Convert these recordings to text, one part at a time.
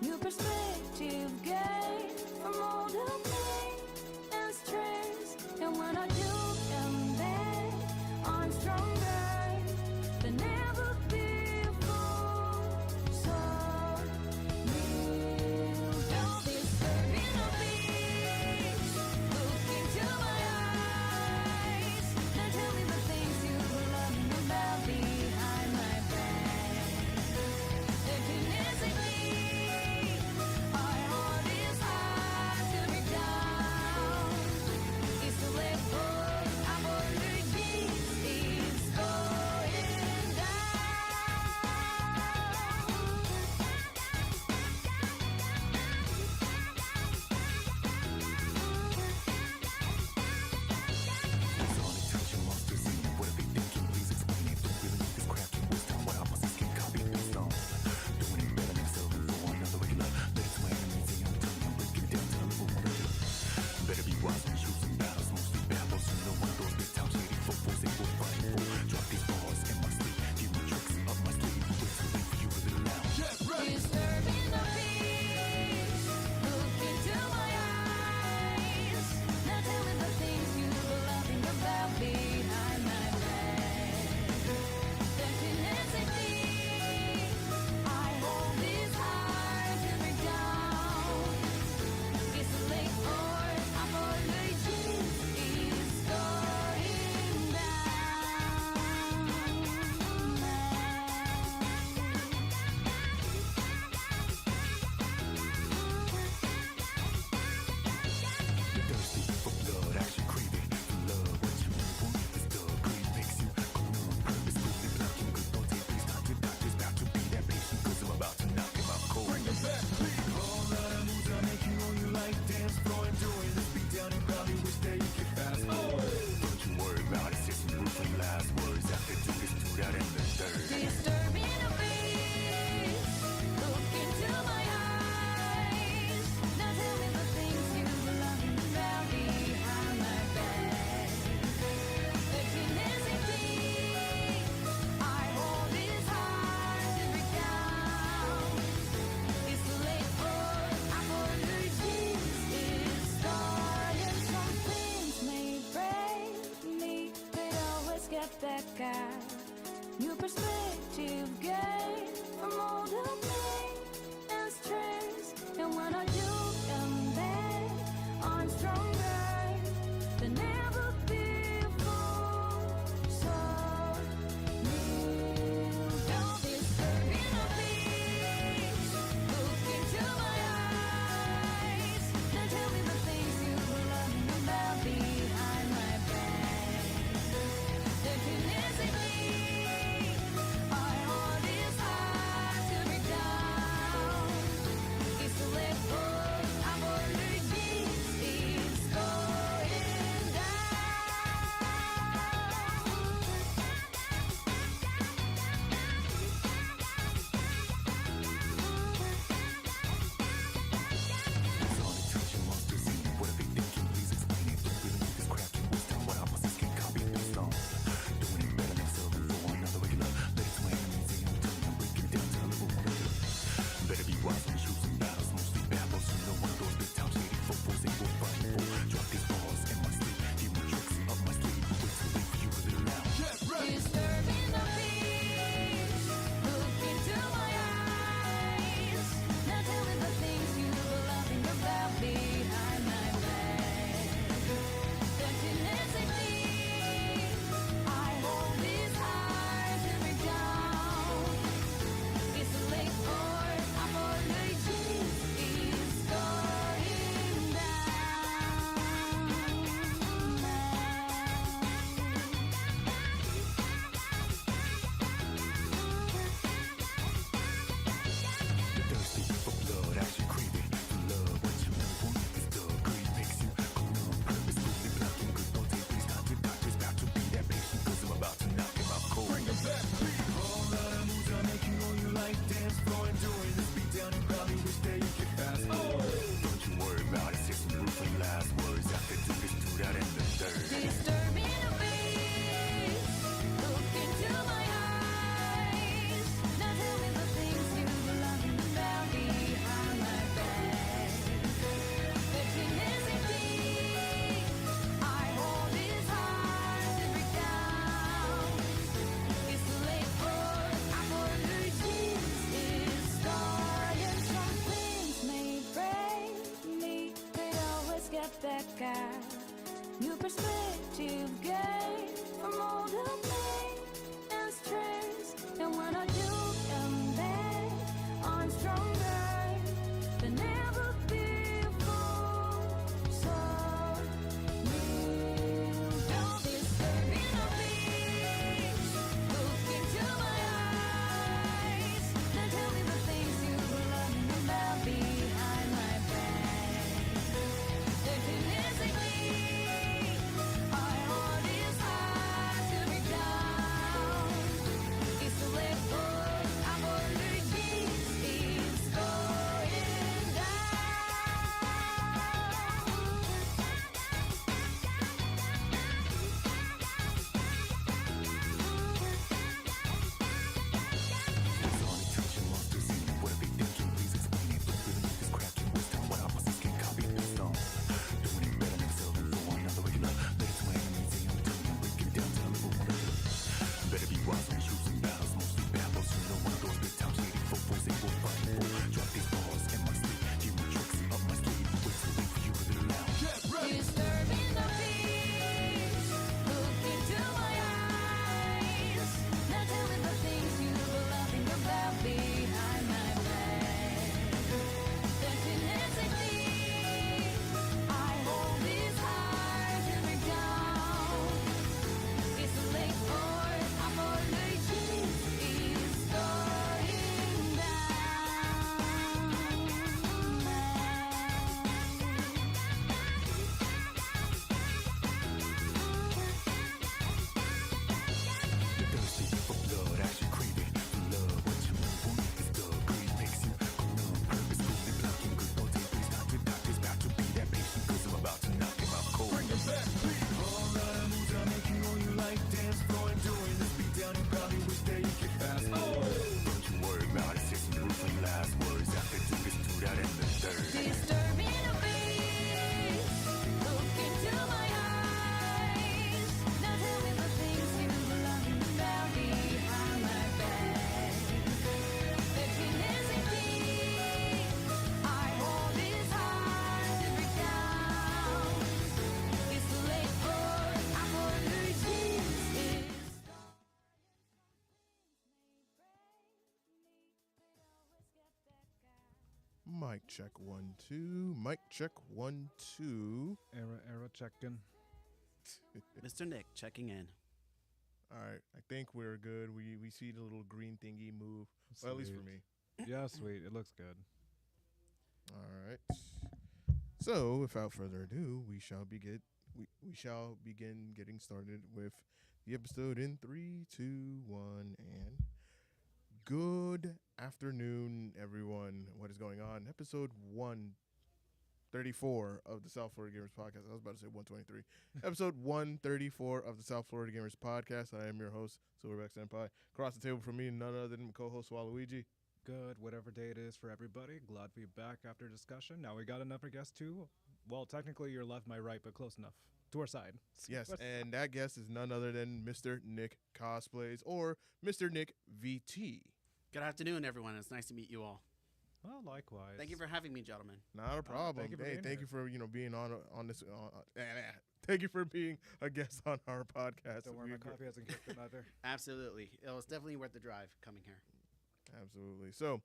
New perspective gain from all the pain and stress. And when I do come back, I'm stronger than ever before. So kneel down, disturbing the peace. Look into my eyes and tell me the things you love me about behind my back. If it isn't me, our heart is hard to break down. It's too late for apologies. It's going Sonic touching monsters in you. What are they thinking? Please explain it. Don't really need this crap. You waste time. What opposites can copy based on doing it better themselves for another regular. Let it to my enemies and I'm telling you, I'm breaking it down to the level one regular. Better be wise when you're choosing battles, mostly bad boys. You know one of those big time shady footballs they were fighting for. Drop these balls in my sleep, give me tricks up my sleeve. Wait too late for you to little loud. disturbing the peace. Look into my eyes. Now tell me the things you were loving about behind my back. Definitely, I hold this heart to break down. It's too late for apologies. It's going down. You're thirsty for blood, actually craving for love. What you really want is the greed makes you go numb. Purposefully blocking good thoughts. Hey, please talk to doctors, about to be that patient, cause I'm about to knock him out cold. Bring it back, please. All out of moves, I make you all you like. Dance floor, enjoying this beat down and probably wish that you could fast forward. Don't you worry about it, say some brutal last words after two gets through that and the third. Disturbing the peace. Look into my eyes. Now tell me the things you love me about behind my back. Definitely, I hold this heart to break down. It's too late for apologies. It's started. Some things may break me, but always get back out. New perspective gain from all the pain and stress. And when I do come back, I'm stronger than ever before. So kneel down, disturbing the peace. Look into my eyes. Now tell me the things you love me about behind my back. Definitely, our heart is hard to break down. It's too late for seca. New perspective gain from all the pain and stress. And when I do come back, I'm stronger than ever before. So don't disturb me, no please. Look into my eyes. Now tell me the things you love me about behind my back. Definitely, our heart is hard to break down. It's too late for apologies. It's going It's only touching monsters in what a big deal can please explain it. But really, this crap can waste time. What opposites can copy this song. Doing it better than selling for another regular. Let it to my enemies, they only tell me I'm breaking down to level 100. Better be wise when choosing battles, mostly bad boys. You know one of those big time shady footballs they will fight for. Drop these balls in my sleep, give me tricks up my sleeve. Wait till wait for you to be loud. disturbing the peace. Look into my eyes. Now tell me the things you were laughing about behind my back. Definitely, I hold this heart to break down. It's too late for apologies. It's going You're thirsty for blood, actually craving for love. What you really want is the greed makes you go numb. Purposefully blocking good thoughts and please talk to doctors about to be that patient, cause I'm about to knock him out cold. Bring it back, please. All that moves are making all you like dance floor and doing this beat down. You probably wish that you could fast forward. Don't you worry about it, say some brutal last words after do this, do that, and the third. disturbing the peace. Look into my eyes. Now tell me the things you were laughing about behind my back. Definitely, I hold this heart to break down. It's too late for apologies. It's Mic check 1 2. Mic check 1 2. Error checking. Mr. Nick checking in. All right, I think we're good. We see the little green thingy move. Well, at least for me. Yeah, sweet. It looks good. All right. So, without further ado, we shall begin getting started with the episode in 3 2 1 and good afternoon, everyone. What is going on? Episode 134 of the South Florida Gamers Podcast. I was about to say 123. Episode 134 of the South Florida Gamers Podcast. I am your host, Silverback Senpai. Across the table from me, none other than my co-host, Waluigi. Good, whatever day it is for everybody. Glad to be back after discussion. Now we got another guest too. Well, technically you're left, my right, but close enough. To our side. Yes, and that guest is none other than Mr. Nick Cosplays or Mr. NickVT. Good afternoon, everyone. It's nice to meet you all. Well, likewise. Thank you for having me, gentlemen. Not a problem. thank you for Hey, being thank here. you for being on this. Thank you for being a guest on our podcast. Don't worry, my coffee hasn't kicked it either. Absolutely. It was definitely worth the drive coming here. Absolutely. So,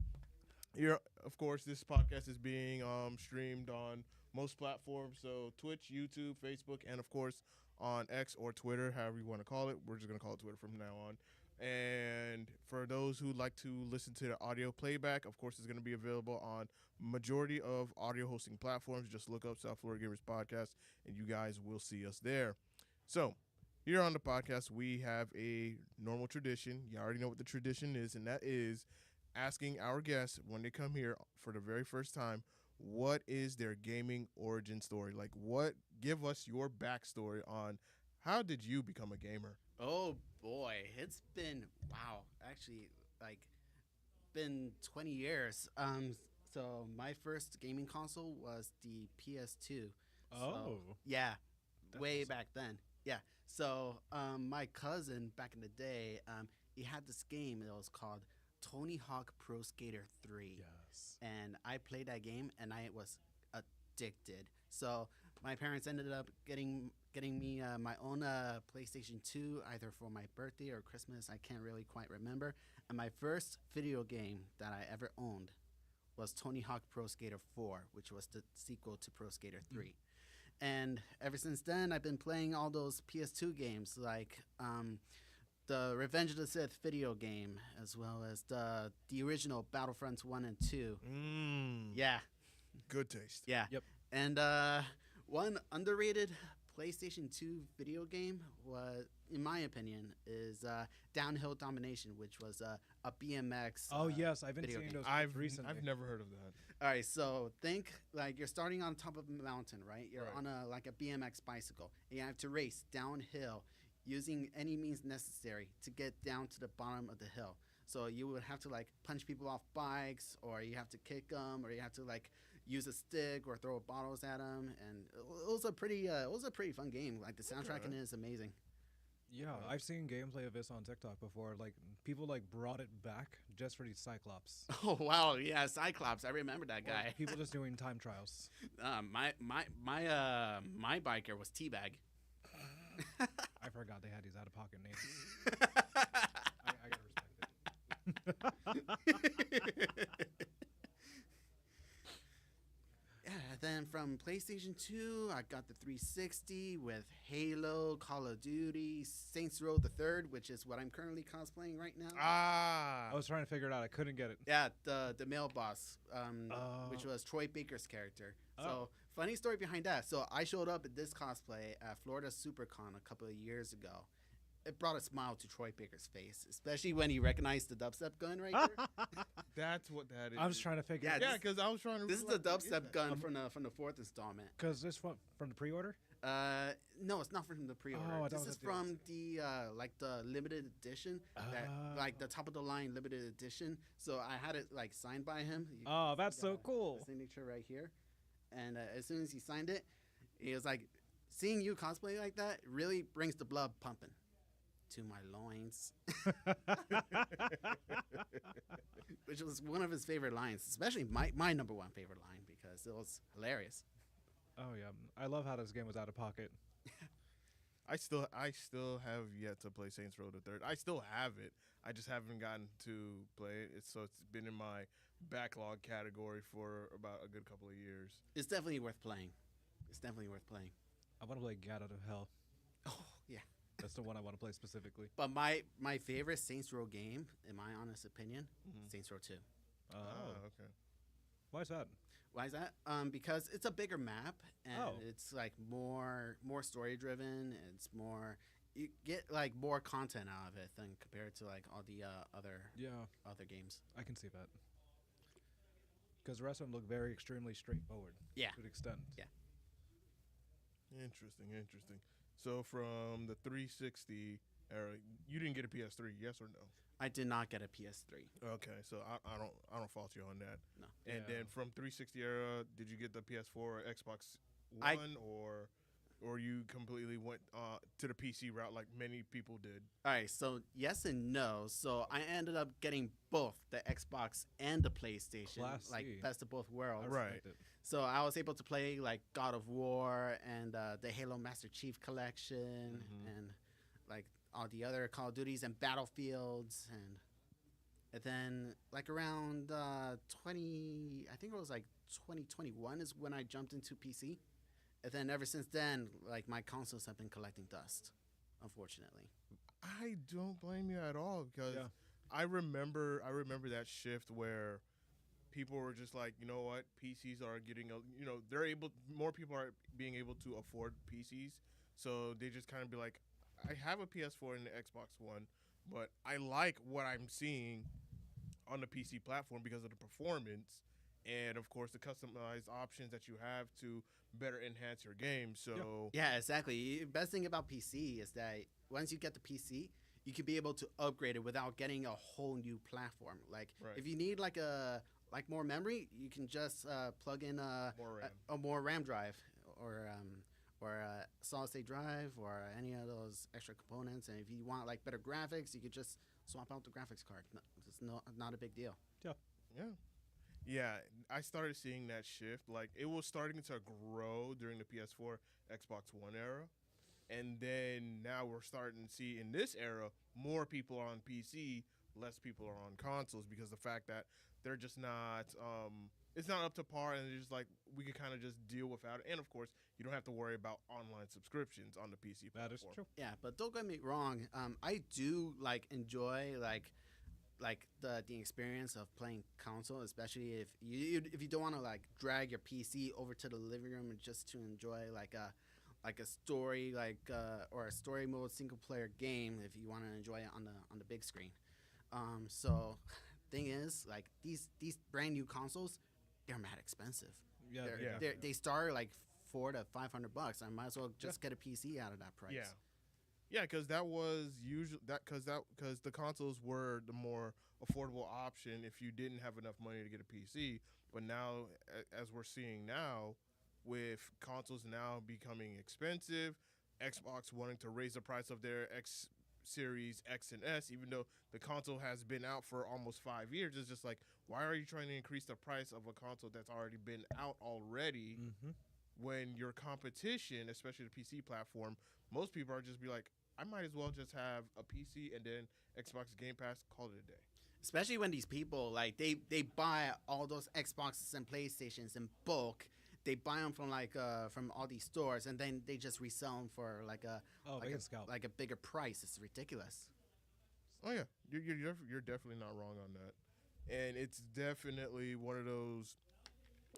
here, of course, this podcast is being streamed on most platforms. So, Twitch, YouTube, Facebook, and of course on X or Twitter, however you want to call it. We're just going to call it Twitter from now on. And for those who like to listen to the audio playback, of course, it's going to be available on majority of audio hosting platforms. Just look up South Florida Gamers Podcast, and you guys will see us there. So, here on the podcast, we have a normal tradition. You already know what the tradition is, and that is asking our guests when they come here for the very first time, what is their gaming origin story? Like, give us your backstory on how did you become a gamer? Oh, boy. It's been, actually, been 20 years. So my first gaming console was the PS2. Oh. Yeah, That's way awesome. back then. Yeah. So my cousin back in the day, he had this game that was called Tony Hawk Pro Skater 3. Yes. And I played that game and I was addicted. So my parents ended up getting me my own PlayStation 2 either for my birthday or Christmas. I can't really quite remember. And my first video game that I ever owned was Tony Hawk Pro Skater 4, which was the sequel to Pro Skater 3. And ever since then, I've been playing all those PS2 games like the Revenge of the Sith video game, as well as the original Battlefronts 1 and 2. Yeah, Good taste. yeah. Yep. And one underrated PlayStation 2 video game was, in my opinion, is Downhill Domination, which was a BMX. Oh yes, I've been video seeing game. those I've recently. I've never heard of that. All right, so think like you're starting on top of a mountain, right? You're Right. on a BMX bicycle, and you have to race downhill using any means necessary to get down to the bottom of the hill. So you would have to like punch people off bikes, or you have to kick them, or you have to like use a stick or throw bottles at them, and it was a pretty fun game. Like the soundtrack in it is amazing. Yeah, I've seen gameplay of this on TikTok before. Like people like brought it back just for these Cyclops. Oh wow, yeah, Cyclops. I remember that Or guy. people just doing time trials. My biker was Teabag. I forgot they had these out of pocket names. I gotta respect it. Yeah, then from PlayStation 2, I got the 360 with Halo, Call of Duty, Saints Row the Third, which is what I'm currently cosplaying right now. Ah. I was trying to figure it out. I couldn't get it. Yeah, the male boss, which Oh. was Troy Baker's character. Oh. So funny story behind that. So I showed up at this cosplay at Florida SuperCon a couple of years ago. It brought a smile to Troy Baker's face, especially when he recognized the dubstep gun right here. That's what that is. I was trying to figure. Yeah, it Yeah, because I was trying to. This is the like, what dubstep that? gun from the fourth installment. because this one from the pre-order. No, it's not from the pre-order. Oh, I thought this it is was the from the like the limited edition, like the top of the line limited edition. So I had it like signed by him. Oh, that's Got so a cool. signature right here, and as soon as he signed it, he was like, "Seeing you cosplay like that really brings the blood pumping to my loins," which was one of his favorite lines, especially my number one favorite line because it was hilarious. Oh yeah, I love how this game was out of pocket. I still have yet to play Saints Row the Third. I still have it. I just haven't gotten to play it. It's been in my backlog category for about a good couple of years. It's definitely worth playing. It's definitely worth playing. I want to play Get Out of Hell. Oh yeah. That's the one I want to play specifically. But my favorite Saints Row game, in my honest opinion, Mhm. Saints Row 2. Oh, Okay. why is that? Why is that? Because it's a bigger map and Oh. it's like more story driven. It's more, you get like more content out of it than compared to like all the Yeah, other games. I can see that. Because the rest of them look very extremely straightforward. Yeah. To an extent. Yeah. Interesting. So from the 360 era, you didn't get a PS3, yes or no? I did not get a PS3. Okay, so I don't fault you on that. No. And Yeah. then from 360 era, did you get the PS4 or Xbox I- One, or you completely went to the PC route like many people did? All right, so yes and no. So I ended up getting both the Xbox and the PlayStation, Class like C. best of both I worlds. Right. respect it. So I was able to play like God of War and the Halo Master Chief collection Mhm. and like all the other Call of Duties and Battlefields and then like around 20, I think it was like 2021 is when I jumped into PC. And then ever since then, like my consoles have been collecting dust, unfortunately. I don't blame you at all because Yeah. I remember that shift where people were just like, you know what, PCs are getting more people are being able to afford PCs, so they just kind of be like, I have a PS4 and the Xbox One, but I like what I'm seeing on the PC platform because of the performance and of course the customized options that you have to better enhance your game. So Yeah, exactly. Best thing about PC is that once you get the PC, you can be able to upgrade it without getting a whole new platform. Like Right. if you need like more memory, you can just plug in More RAM. a more RAM drive or a solid state drive or any of those extra components. And if you want like better graphics, you could just swap out the graphics card. It's not a big deal. Yeah. Yeah, I started seeing that shift. Like it was starting to grow during the PS4, Xbox One era, and then now we're starting to see in this era more people are on PC, less people are on consoles because the fact that they're just not it's not up to par, and it's just like we could kind of just deal without it. And of course, you don't have to worry about online subscriptions on the PC That is platform. true. Yeah, but don't get me wrong. I do like enjoy like the experience of playing console, especially if you don't want to like drag your PC over to the living room and just to enjoy like a story or a story mode single player game if you want to enjoy it on the big screen. So thing is like these brand new consoles, they're mad expensive. Yeah, They start like $400 to $500. I might as well just get a PC out of that price. Yeah. Yeah, because that was usually because the consoles were the more affordable option if you didn't have enough money to get a PC. But now, as we're seeing now, with consoles now becoming expensive, Xbox wanting to raise the price of their X Series X and S, even though the console has been out for almost 5 years, it's just like, why are you trying to increase the price of a console that's already been out already? Mm-hmm. When your competition, especially the PC platform, most people are just be like, I might as well just have a PC and then Xbox Game Pass, call it a day. Especially when these people like they buy all those Xboxes and PlayStations in bulk. They buy them from all these stores and then they just resell them for They can scalp. like a bigger price. It's ridiculous. Oh yeah, you're definitely not wrong on that, and it's definitely one of those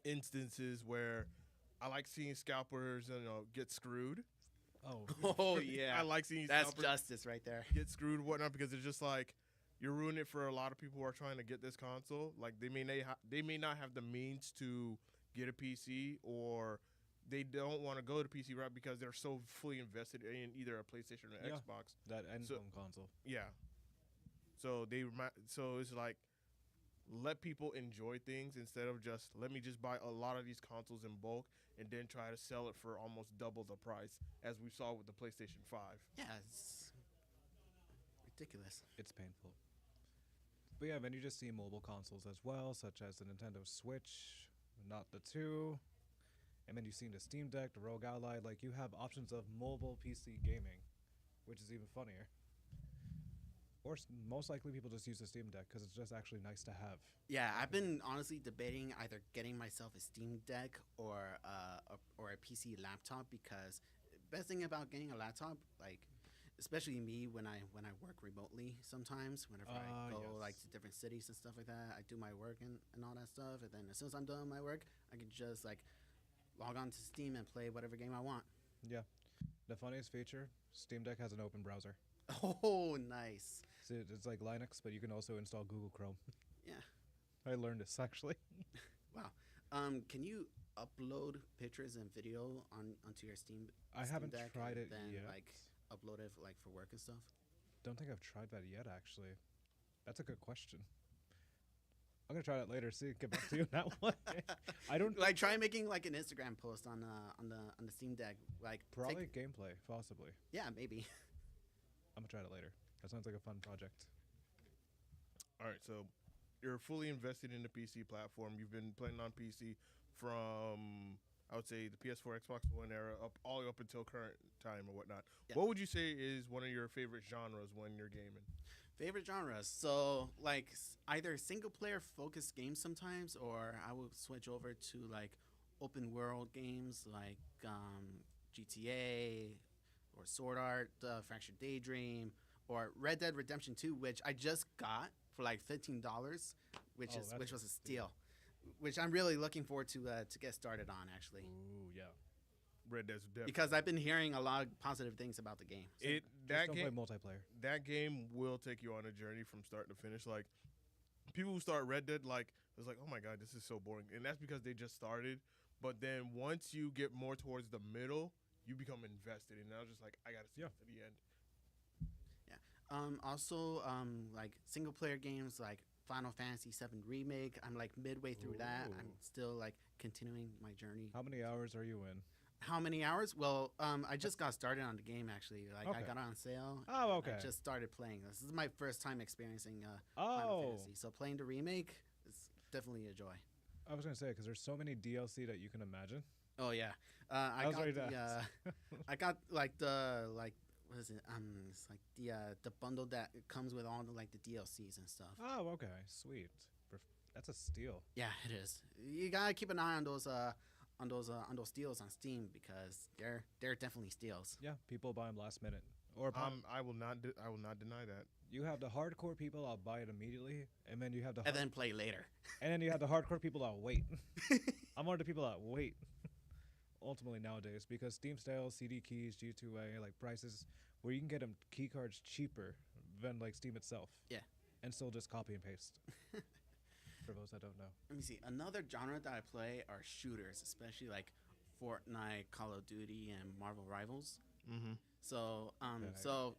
instances where I like seeing scalpers, get screwed. Oh, Oh yeah, I like seeing that's scalpers justice right there. get screwed and whatnot because it's just like you're ruining it for a lot of people who are trying to get this console. Like they may not have the means to get a PC, or they don't want to go to PC route because they're so fully invested in either a PlayStation or an Yeah. Xbox. that end So- home console. Yeah. So it's like let people enjoy things instead of just let me just buy a lot of these consoles in bulk and then try to sell it for almost double the price as we saw with the PlayStation 5. Yeah, it's ridiculous. It's painful. But yeah, then you just see mobile consoles as well, such as the Nintendo Switch, not the 2. And then you've seen the Steam Deck, the Rogue Ally. Like, you have options of mobile PC gaming, which is even funnier. Or most likely people just use the Steam Deck because it's just actually nice to have. Yeah, I've been honestly debating either getting myself a Steam Deck or a PC laptop because best thing about getting a laptop, like especially me when I work remotely sometimes, whenever I go like to different cities and stuff like that, I do my work and all that stuff, and then as soon as I'm done with my work, I can just like log on to Steam and play whatever game I want. Yeah. The funniest feature, Steam Deck has an open browser. Oh, nice. So it's like Linux, but you can also install Google Chrome. Yeah. I learned this actually. Wow. Can you upload pictures and video onto your Steam? I Steam haven't Deck tried and it then, yet. Like upload it like for work and stuff. Don't think I've tried that yet, actually. That's a good question. I'm gonna try that later. See, get back to you on that one. I don't Like try making like an Instagram post on the Steam Deck. Like probably gameplay, possibly. yeah, maybe. I'm gonna try that later. That sounds like a fun project. All right, so you're fully invested in the PC platform. You've been playing on PC from I would say the PS4, Xbox One era all the way up until current time or whatnot. Yeah. What would you say is one of your favorite genres when you're gaming? Favorite genres. So like either single player focused games sometimes, or I will switch over to like open world games like GTA or Sword Art, Fractured Daydream, or Red Dead Redemption 2, which I just got for like $15, which that's was a steal. Which I'm really looking forward to get started on actually, Ooh, yeah. Red Dead's definitely. because I've been hearing a lot of positive things about the game. It Just that don't game play multiplayer. that game will take you on a journey from start to finish. Like people who start Red Dead, like it's like, oh my god, this is so boring, and that's because they just started. But then once you get more towards the middle, you become invested, and I was just like, I gotta see it to the end. Also, like single player games like Final Fantasy VII Remake. I'm like midway through that. I'm Ooh. still like continuing my journey. How many hours are you in? How many hours? Well, I just got started on the game actually. Like I Okay. got it on sale. Oh, okay. I just started playing. This is my first time experiencing Final Oh, Fantasy. So playing the remake is definitely a joy. I was gonna say because there's so many DLC that you can imagine. Oh yeah, I I was got ready to the ask. I got like the like what is it? It's like the bundle that comes with all the like the DLCs and stuff. Oh, okay, sweet. That's a steal. Yeah, it is. You gotta keep an eye on those deals on Steam because they're definitely steals. Yeah, people buy them last minute. Or I will not deny that. you have the hardcore people I'll buy it immediately, and then you have the And then play later. and then you have the hardcore people that wait. I'm one of the people that wait. Ultimately nowadays, because Steam sales, CD keys, G2A, like prices where you can get them key cards cheaper than like Steam itself. Yeah. And still just copy and paste. For those that don't know. Let me see. Another genre that I play are shooters, especially like Fortnite, Call of Duty, and Marvel Rivals. Mm-hmm. So, Okay. so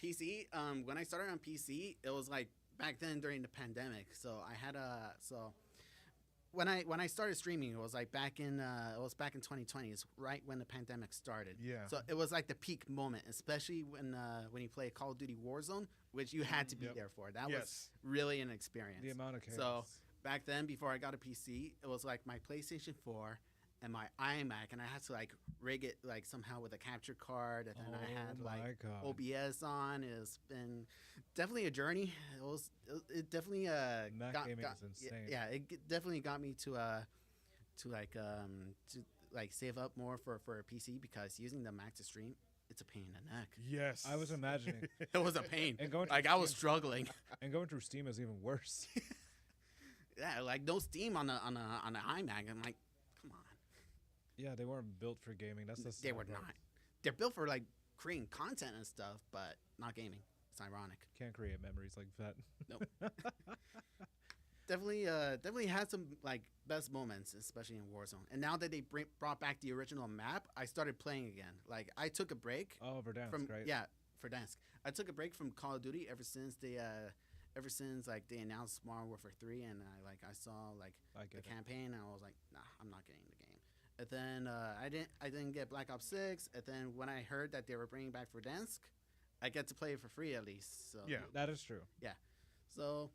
PC. When I started on PC, it was like back then during the pandemic. So I had a when I started streaming, it was like back in 2020. It's right when the pandemic started. Yeah. So it was like the peak moment, especially when you play Call of Duty Warzone, which you had to be Yep. there for. That was Yes. really an experience. The amount of chaos. So back then, before I got a PC, it was like my PlayStation 4 and my iMac, and I had to like rig it like somehow with a capture card, and then I had Oh my like God. OBS on. It's been definitely a journey. It definitely Mac got, gaming got- is insane. Yeah, definitely got me to save up more for a PC because using the Mac to stream, it's a pain in the neck. Yes. I was imagining. It was a pain. And going Like through I was Steam- struggling. And going through Steam is even worse. Yeah, like no Steam on the iMac. I'm like, come on. Yeah, they weren't built for gaming. That's the They sad were part. not. They're built for like creating content and stuff, but not gaming. It's ironic. Can't create memories like that. Nope. Definitely had some like best moments, especially in Warzone. And now that they brought back the original map, I started playing again. Like I took a break Oh, Verdansk, from right? Verdansk. I took a break from Call of Duty ever since they announced Modern Warfare 3, and I saw like I the get it. campaign, and I was like, nah, I'm not getting the game. And then I didn't get Black Ops 6. And then when I heard that they were bringing back Verdansk, I get to play it for free at least. So Yeah. That is true. So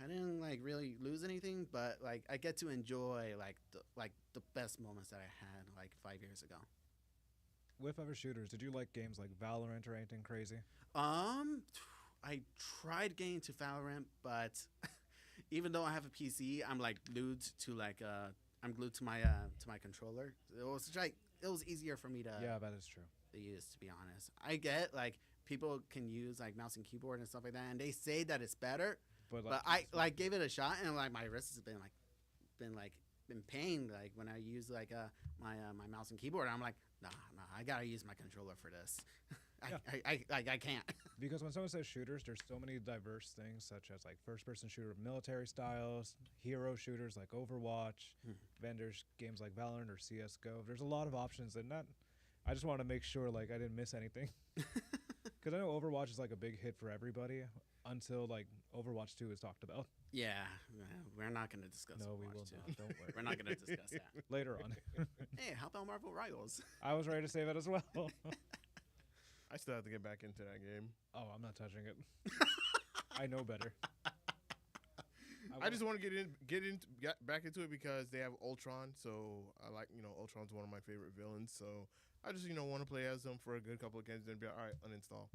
I didn't like really lose anything, but like I get to enjoy like the best moments that I had like 5 years ago. With other shooters, did you like games like Valorant or anything crazy? I tried getting to Valorant, but even though I have a PC, I'm like glued to my controller. It was easier for me to Yeah, that is true. use, to be honest. I get like people can use like mouse and keyboard and stuff like that, and they say that it's better. But I like gave it a shot, and like my wrist has been in pain like when I use like my mouse and keyboard. I'm like, nah, I gotta use my controller for this. I can't. Because when someone says shooters, there's so many diverse things, such as like first-person shooter military styles, hero shooters like Overwatch, vendors games like Valorant or CS:GO. There's a lot of options, and that I just want to make sure like I didn't miss anything. Because I know Overwatch is like a big hit for everybody until like Overwatch 2 is talked about. Yeah, we're not gonna discuss. No, we Overwatch will 2. not. Don't worry. We're not gonna discuss that. Later on. Hey, how about Marvel Rivals? I was ready to say that as well. I still have to get back into that game. Oh, I'm not touching it. I know better. I just want to get back into it because they have Ultron. So I like, Ultron's one of my favorite villains. So I just, want to play as them for a good couple of games, then be like, all right, uninstall.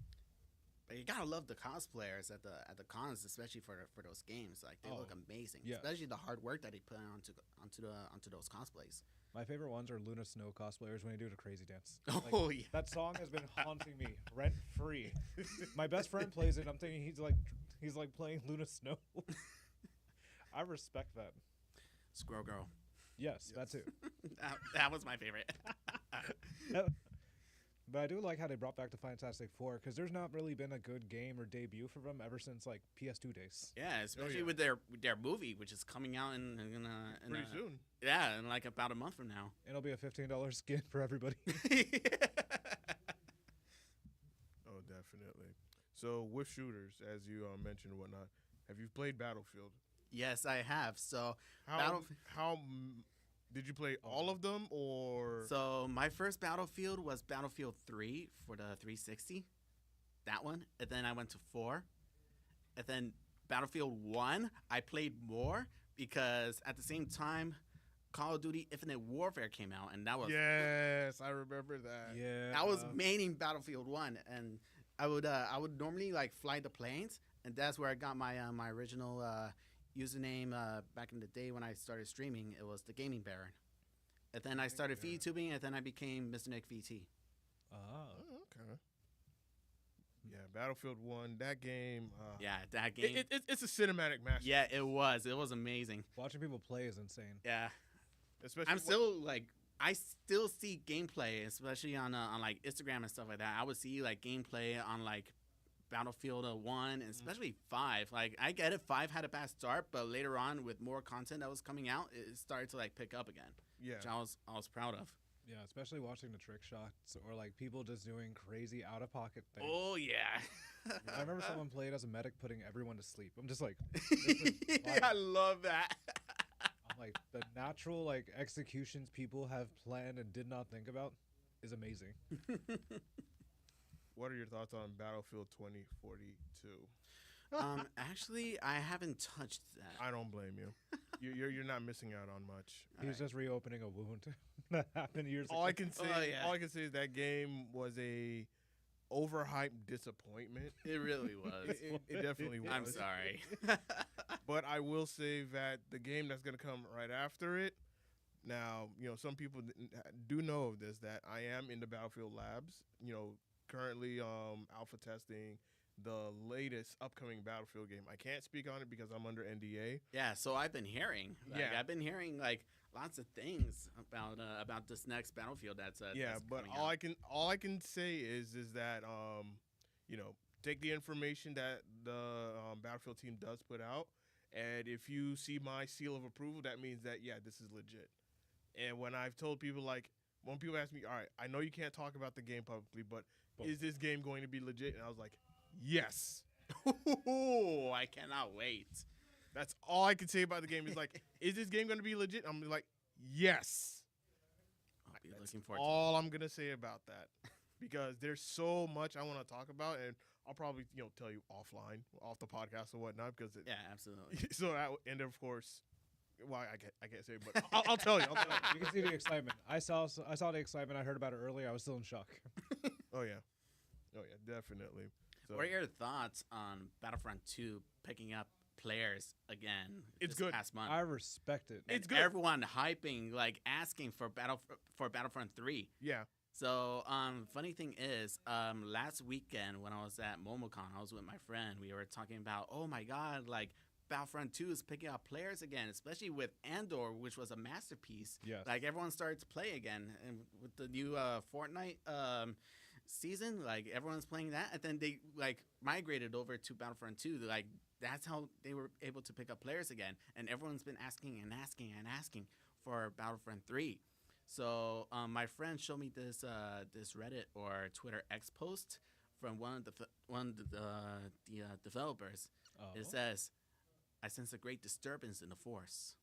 But you gotta love the cosplayers at the cons, especially for those games. Like they look amazing, yeah. especially the hard work that they put onto those cosplays. My favorite ones are Luna Snow cosplayers when they do the crazy dance. Oh yeah, That song has been haunting me rent free. My best friend plays it. I'm thinking he's like playing Luna Snow. I respect that. Squirrel Girl. Yes, that too. That was my favorite. But I do like how they brought back the Fantastic Four because there's not really been a good game or debut for them ever since like PS2 days. Yeah, especially yeah. with their movie, which is coming out in Pretty soon. Yeah, in like about a month from now. It'll be a $15 skin for everybody. Oh, definitely. So with shooters, as you mentioned and whatnot, have you played Battlefield? Yes, I have. So How did you play all of them or? So my first Battlefield was Battlefield 3 for the 360. That one. And then I went to 4. And then Battlefield 1, I played more, because at the same time, Call of Duty Infinite Warfare came out, and that was Yes, I remember that. Yeah. that was maining Battlefield 1, and I would normally like fly the planes, and that's where I got my my original username back in the day when I started streaming. It was the Gaming Baron, and then I started VTubing, and then I became Mr. NickVT. Ah. Oh, okay. Yeah, Battlefield 1, that game. Yeah, that game. It's a cinematic masterpiece. Yeah, it was. It was amazing. Watching people play is insane. Yeah, Especially I'm still like I still see gameplay, especially on like Instagram and stuff like that. I would see like gameplay on like Battlefield 1 and especially 5. Like I get it, 5 had a bad start, but later on with more content that was coming out, it started to like pick up again, yeah. which I was proud of. Yeah, especially watching the trick shots or like people just doing crazy out of pocket things. Oh yeah. I remember someone played as a medic putting everyone to sleep. I'm just like, I love that. I'm like the natural like executions people have planned and did not think about is amazing. What are your thoughts on Battlefield 2042? Actually, I haven't touched that. I don't blame you. You're not missing out on much. He's just reopening a wound that happened years ago. All I can say, Oh, yeah. all I can say is that game was a overhyped disappointment. It really was. It definitely was. I'm sorry. But I will say that the game that's going to come right after it. Now, some people do know of this, that I am in the Battlefield labs. Currently alpha testing the latest upcoming Battlefield game. I can't speak on it because I'm under NDA. Yeah, so I've been hearing. Yeah. I've been hearing like lots of things about this next Battlefield that's Yeah, that's but coming all I can say is that take the information that the Battlefield team does put out, and if you see my seal of approval, that means that this is legit. And when I've told people, like, when people ask me, all right, I know you can't talk about the game publicly, but is this game going to be legit? And I was like, yes. Oh, I cannot wait. That's all I can say about the game. Is like, is this game going to be legit? I'm like, yes. I'll be looking forward to All I'm gonna say about that, because there's so much I want to talk about, and I'll probably tell you offline, off the podcast or whatnot, because it. Yeah, absolutely. so that, and of course, well, I can't say it, but I'll tell you. You can see the excitement. I saw the excitement. I heard about it earlier. I was still in shock. Oh yeah, definitely. So, What are your thoughts on Battlefront 2 picking up players again It's this good. past month? I respect it. And It's good. Everyone hyping, like asking for Battlefront 3. yeah, So, funny thing is, last weekend when I was at MomoCon, I was with my friend. We were talking about, oh my god, like Battlefront 2 is picking up players again, especially with Andor, which was a masterpiece. Yes. Like everyone started to play again, and with the new Fortnite season, like everyone's playing that, and then they like migrated over to Battlefront 2. Like that's how they were able to pick up players again, and everyone's been asking and asking and asking for Battlefront 3. So my friend showed me this Reddit or Twitter X post from one of the developers. Oh. It says, "I sense a great disturbance in the force."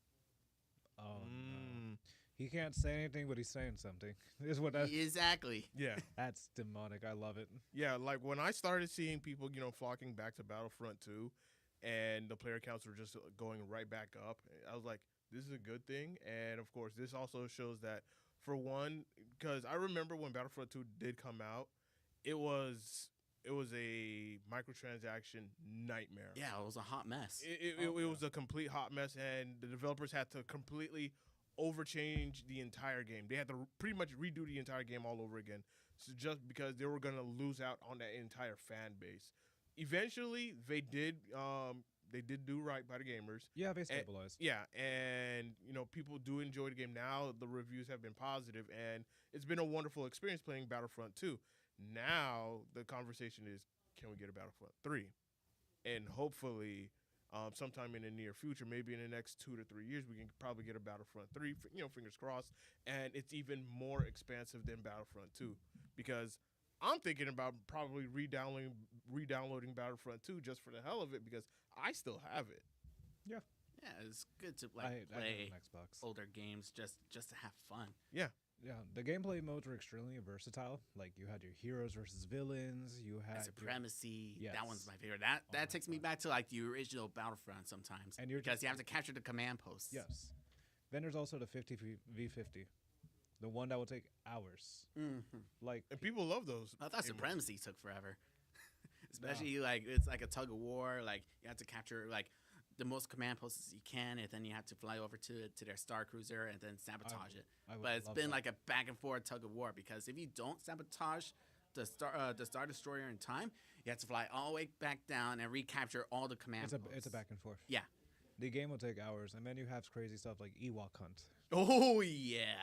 Oh, no. He can't say anything, but he's saying something. Is what that, Exactly. yeah, that's demonic. I love it. yeah. Like when I started seeing people, flocking back to Battlefront 2, and the player counts were just going right back up, I was like, this is a good thing. And of course, this also shows that, for one, because I remember when Battlefront 2 did come out, it was a microtransaction nightmare. Yeah, it was a hot mess. It was a complete hot mess, and the developers had to completely overchange the entire game. They had to pretty much redo the entire game all over again, so just because they were going to lose out on that entire fan base. Eventually, they did do right by the gamers. Yeah, they stabilized. And people do enjoy the game now. The reviews have been positive, and it's been a wonderful experience playing Battlefront 2. Now the conversation is, can we get a Battlefront 3? And hopefully, sometime in the near future, maybe in the next 2 to 3 years, we can probably get a Battlefront 3. Fingers crossed. And it's even more expansive than Battlefront 2, because I'm thinking about probably re-downloading Battlefront 2 just for the hell of it, because I still have it. Yeah, it's good to I have play an Xbox. older games just to have fun. Yeah. Yeah, the gameplay modes were extremely versatile. Like you had your heroes versus villains. You had Supremacy. Yes. That one's my favorite. That takes me back to like the original Battlefront sometimes. And you're because just- you have to capture the command posts. Yes. Then there's also the 50v50, the one that will take hours. Like And people love those. I thought game Supremacy took forever. Especially like it's like a tug of war. Like you have to capture like the most command posts you can, and then you have to fly over to their star cruiser and then sabotage it. I would But it's love been that. like a back and forth tug of war because if you don't sabotage the star destroyer in time, you have to fly all the way back down and recapture all the command posts. it's a back and forth. Yeah. The game will take hours, and then you have crazy stuff like Ewok Hunt. Oh yeah.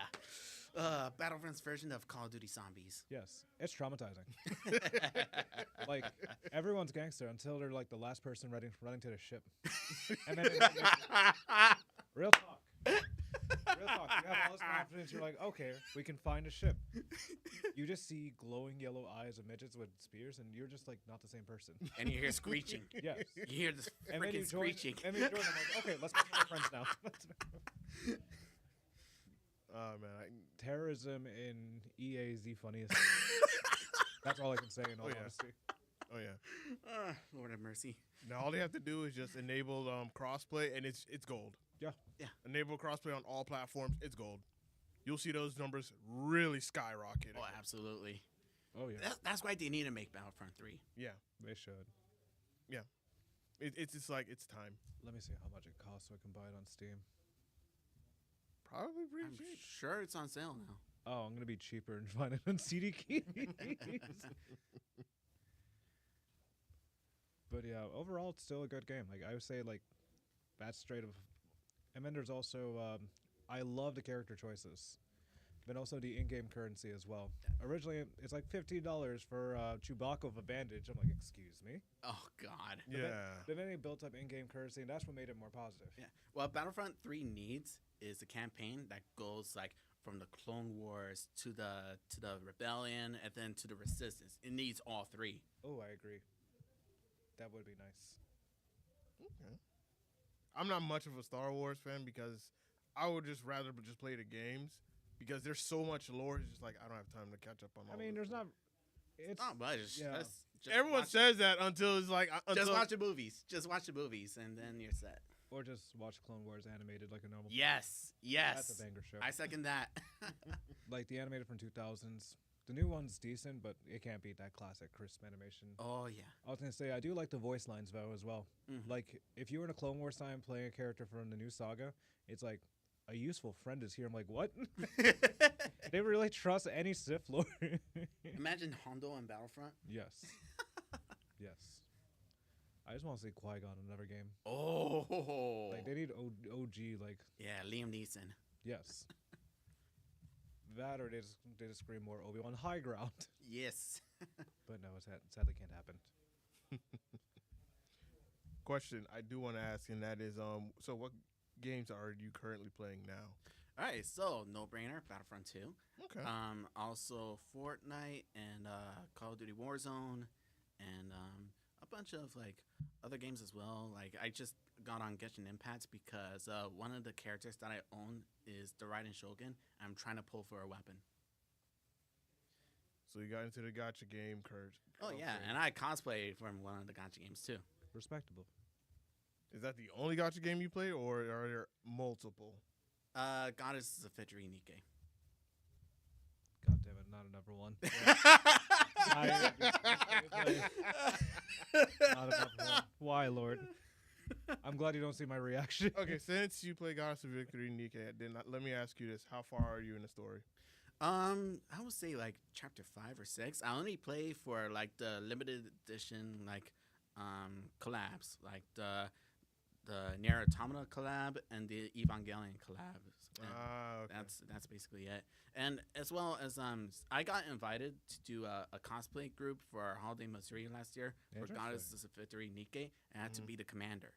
Battlefront's version of Call of Duty Zombies. Yes, it's traumatizing. Like everyone's gangster until they're like the last person running to the ship, and then real talk. Real talk. You have all this confidence. You're like, okay, we can find a ship. You just see glowing yellow eyes of midgets with spears, and you're just like not the same person. And you hear screeching. Yes. You hear this And then you freaking join. screeching. And then you join. I'm like, okay, let's make more friends now. Oh man, Terrorism in EA is the funniest. thing. That's all I can say in all yeah. honesty. oh yeah. Lord have mercy. Now all they have to do is just enable crossplay, and it's gold. Yeah. Yeah. Enable crossplay on all platforms. It's gold. You'll see those numbers really skyrocketing. Oh, absolutely. Oh yeah. That's why they need to make Battlefront 3. Yeah. They should. It's just like it's time. Let me see how much it costs so I can buy it on Steam. Probably pretty I'm cheap. sure it's on sale now. Oh, I'm gonna be cheaper and find it on CD keys. But yeah, overall, it's still a good game. Like I would say, like that's straight of. And then there's also, I love the character choices, but also the in-game currency as well. Originally, it's like $15 for Chewbacca with a bandage. I'm like, excuse me. Oh, God. Yeah. But then they built up in-game currency, and that's what made it more positive. Yeah. What Battlefront 3 needs is a campaign that goes like from the Clone Wars to the Rebellion and then to the Resistance. It needs all three. Oh, I agree. That would be nice. Okay. I'm not much of a Star Wars fan because I would just rather just play the games because there's so much lore. It's just like I don't have time to catch up on all. I mean, this there's stuff. not. It's Oh, but just, Yeah. just Everyone watch, says that until it's like just until, watch the movies. Just watch the movies, and then you're set. or just watch Clone Wars animated like a normal. Yes, yes. That's a banger show. I second that. Like the animated from 2000s. The new one's decent, but it can't beat that classic crisp animation. Oh yeah. I was gonna say I do like the voice lines though as well. Mhm. Like if you were in a Clone Wars time playing a character from the new saga, it's like a useful friend is here. I'm like, what? They really trust any Sith Lord. Imagine Hondo on Battlefront. Yes. Yes. I just want to see Qui-Gon in another game. Oh. Like they need OG. Like Yeah, Liam Neeson. yes. That or they just scream more Obi-Wan high ground. Yes. But no, it sadly can't happen. question I do want to ask, and that is so what games are you currently playing now? All right, so no brainer, Battlefront 2. Okay. Also Fortnite and Call of Duty Warzone, and a bunch of like other games as well. Like I just got on Genshin Impact because one of the characters that I own is the Raiden Shogun. I'm trying to pull for a weapon. So you got into the gotcha game, Kurt. Oh yeah, and I cosplay from one of the gacha games too. Respectable. Is that the only gotcha game you play, or are there multiple? Goddess is a Fitri Nikkei. God damn it, not another one. Not another one. Why, Lord? I'm glad you don't see my reaction. Okay, since you play Goddess of Victory, Nikkei, then let me ask you this: how far are you in the story? I would say like chapter 5 or 6. I only play for like the limited edition like collabs, like the Nier Automata collab and the Evangelion collab. And Okay. that's basically it. And as well as I got invited to do a cosplay group for our Holiday Matsuri last year for Goddess of Victory Nikkei, and I had to be the commander.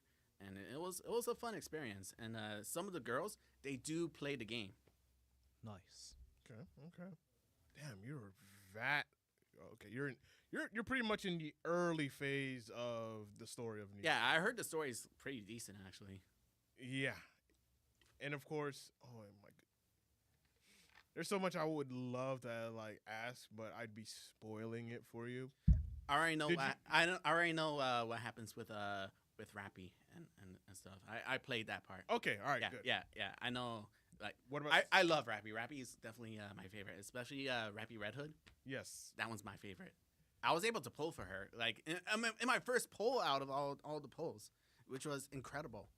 And it was a fun experience. And some of the girls, they do play the game. Nice. Okay. Damn, you're that. Okay, you're pretty much in the early phase of the story of Nikkei. Yeah, I heard the story is pretty decent actually. Yeah. And of course, oh my god. There's so much I would love to like ask, but I'd be spoiling it for you. I already know Did what you- I already know what happens with Rappy and stuff. I played that part. Okay, all right, yeah, good. yeah. I know. Like What about I love Rappy. Rappy is definitely my favorite, especially Rappy Red Hood. yes? That one's my favorite. I was able to pull for her, like in my first pull out of all the pulls, which was incredible.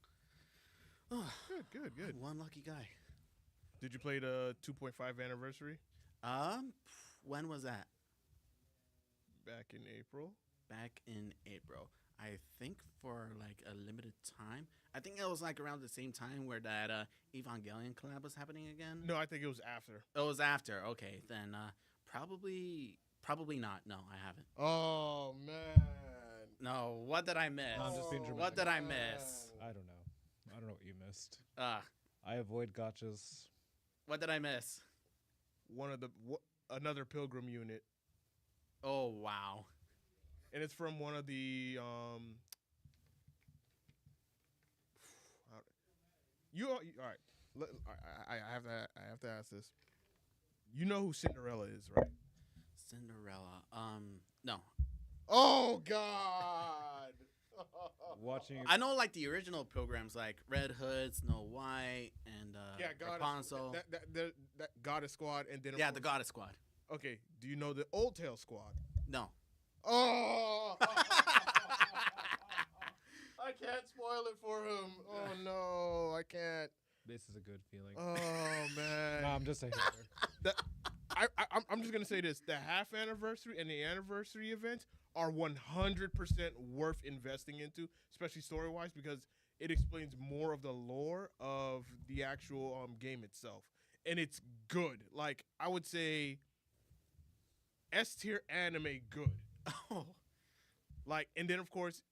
Good. One lucky guy. Did you play the 2.5 anniversary When was that? back in April? Back in April. I think for like a limited time. I think it was like around the same time where that Evangelion collab was happening again. No, I think it was after. It was after. Okay, then probably not. No, I haven't. Oh man. No, what did I miss? No, I'm just being What did I miss? I don't know. I don't know what you missed. Uh, I avoid gotchas. what did I miss? Another Pilgrim unit, Oh wow. and it's from one of the all right. I have to ask this. You know who Cinderella is, right? Cinderella. No. Oh God. Watching I know like the original programs like Red Hood, Snow White, and Yeah, Goddess. Rapunzel. That Goddess Squad, and then of Yeah, course- the Goddess Squad. Okay, do you know the Old Tail Squad? No. Oh. I can't spoil it for him. Oh no, I can't. this is a good feeling. Oh man. No, I'm just saying. I'm just gonna say this: the half anniversary and the anniversary events are 100% worth investing into, especially story wise, because it explains more of the lore of the actual game itself, and it's good. Like I would say, S tier anime good. Oh. Like, and then of course,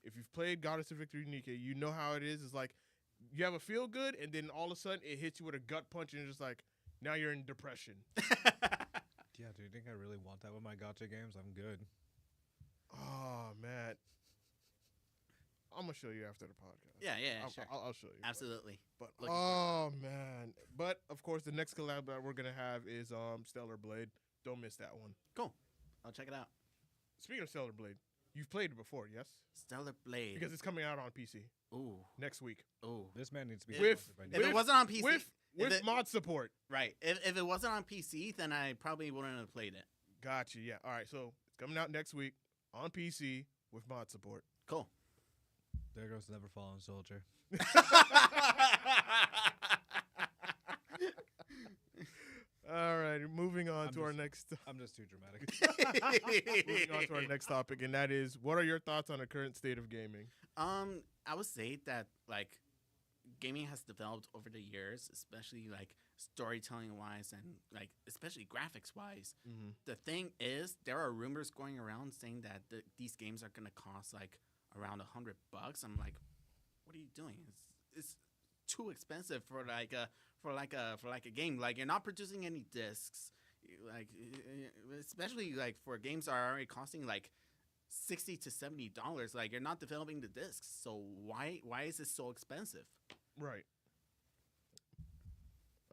if you've played Goddess of Victory Nikkei, you know how it is. It's like you have a feel good, and then all of a sudden it hits you with a gut punch, and you're just like, now you're in depression. Yeah, do you think I really want that with my gotcha games? I'm good. Oh man, I'm gonna show you after the podcast. Yeah, I'll, sure. I'll show you. Absolutely. But Looking oh man, but of course the next collab that we're gonna have is Stellar Blade. Don't miss that one. Cool. I'll check it out. Speaking of Stellar Blade, you've played it before, yes? Stellar Blade. Because it's coming out on PC Ooh. next week Ooh. This man needs to be With- sponsored by If Nick. it wasn't on PC, with if it- mod support. right. If it wasn't on PC, then I probably wouldn't have played it. Gotcha. Yeah. All right. So it's coming out next week on PC with mod support. Cool. There goes Never Fallen Soldier. All right. Moving on I'm to our just- next. I'm just too dramatic. Moving on to our next topic, and that is, what are your thoughts on the current state of gaming? I would say that like gaming has developed over the years, especially like storytelling wise and like especially graphics wise. Mm-hmm. The thing is, there are rumors going around saying that these games are gonna cost like around $100. I'm like, what are you doing? It's too expensive for a game. Like, you're not producing any discs. Like, especially like for games that are already costing like $60 to $70. Like, you're not developing the discs. So why is it so expensive? Right.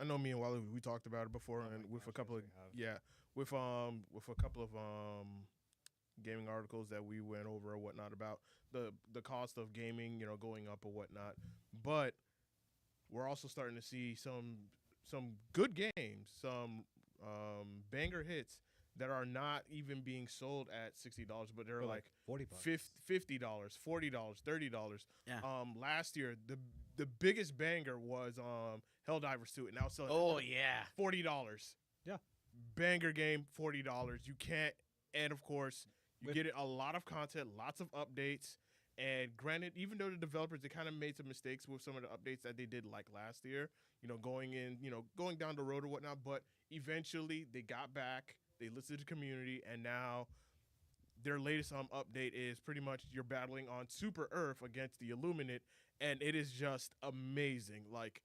I know me and Wally, we talked about it before, Oh and my with a gosh, couple yes, of we have. with a couple of gaming articles that we went over or whatnot about the cost of gaming, going up or whatnot. But we're also starting to see some good games, some banger hits that are not even being sold at $60, but they're For like $40. $50, $40, $30. Yeah. Last year the biggest banger was Helldivers 2, and now selling Oh yeah. $40. Yeah. Banger game, $40. You can't, and of course you With- get a lot of content, lots of updates. And granted, even though the developers, they kind of made some mistakes with some of the updates that they did like last year, going down the road or whatnot, but eventually they got back, they listened to the community, and now their latest update is pretty much you're battling on Super Earth against the Illuminate, and it is just amazing. Like,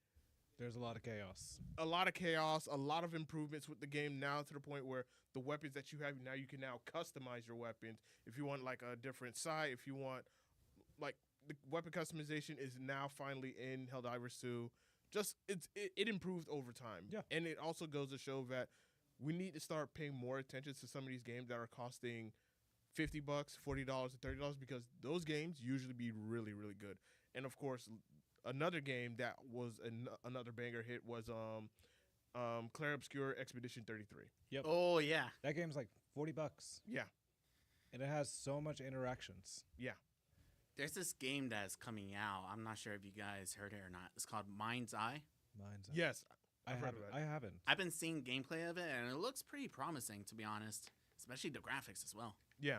There's a lot of chaos. a lot of chaos, a lot of improvements with the game now, to the point where the weapons that you have now, you can now customize your weapons. If you want like a different sight, if you want like the weapon customization is now finally in Helldivers 2. just it improved over time. Yeah. And it also goes to show that we need to start paying more attention to some of these games that are costing $50, $40, and $30 because those games usually be really, really good. And of course, another game that was another banger hit was Clair Obscur Expedition 33. Yep. Oh yeah. That game's like $40, Yeah, and it has so much interactions. yeah. There's this game that's coming out. I'm not sure if you guys heard it or not. It's called Mind's Eye. Mine's Yes, I I've heard haven't. of I it. haven't. I've been seeing gameplay of it, and it looks pretty promising, to be honest. Especially the graphics as well. Yeah.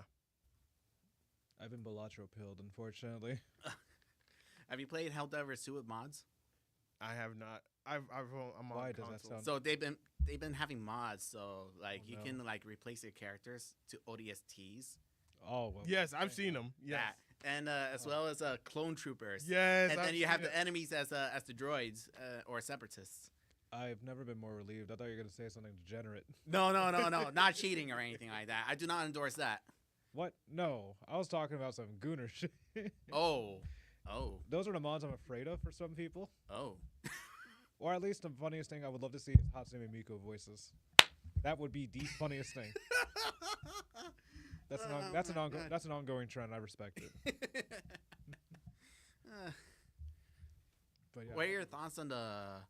I've been Balatro pilled, unfortunately. Have you played Helldivers 2 with mods? I have not. I'm on Why does console. that sound? So they've been having mods, so like you no. can like replace your characters to ODSTs. Oh well. Yes, I've seen them. Yes. That. And as well as clone troopers. Yes. And I've then you have seen the enemies as the droids or separatists. I've never been more relieved. I thought you were gonna say something degenerate. No, not cheating or anything like that. I do not endorse that. What? No, I was talking about some gooner shit. Oh, Those are the mods I'm afraid of for some people. oh. Or at least the funniest thing I would love to see is Hatsune Miku voices. That would be the funniest thing. That's Oh, an ongoing trend. I respect it. But yeah. What are your thoughts on the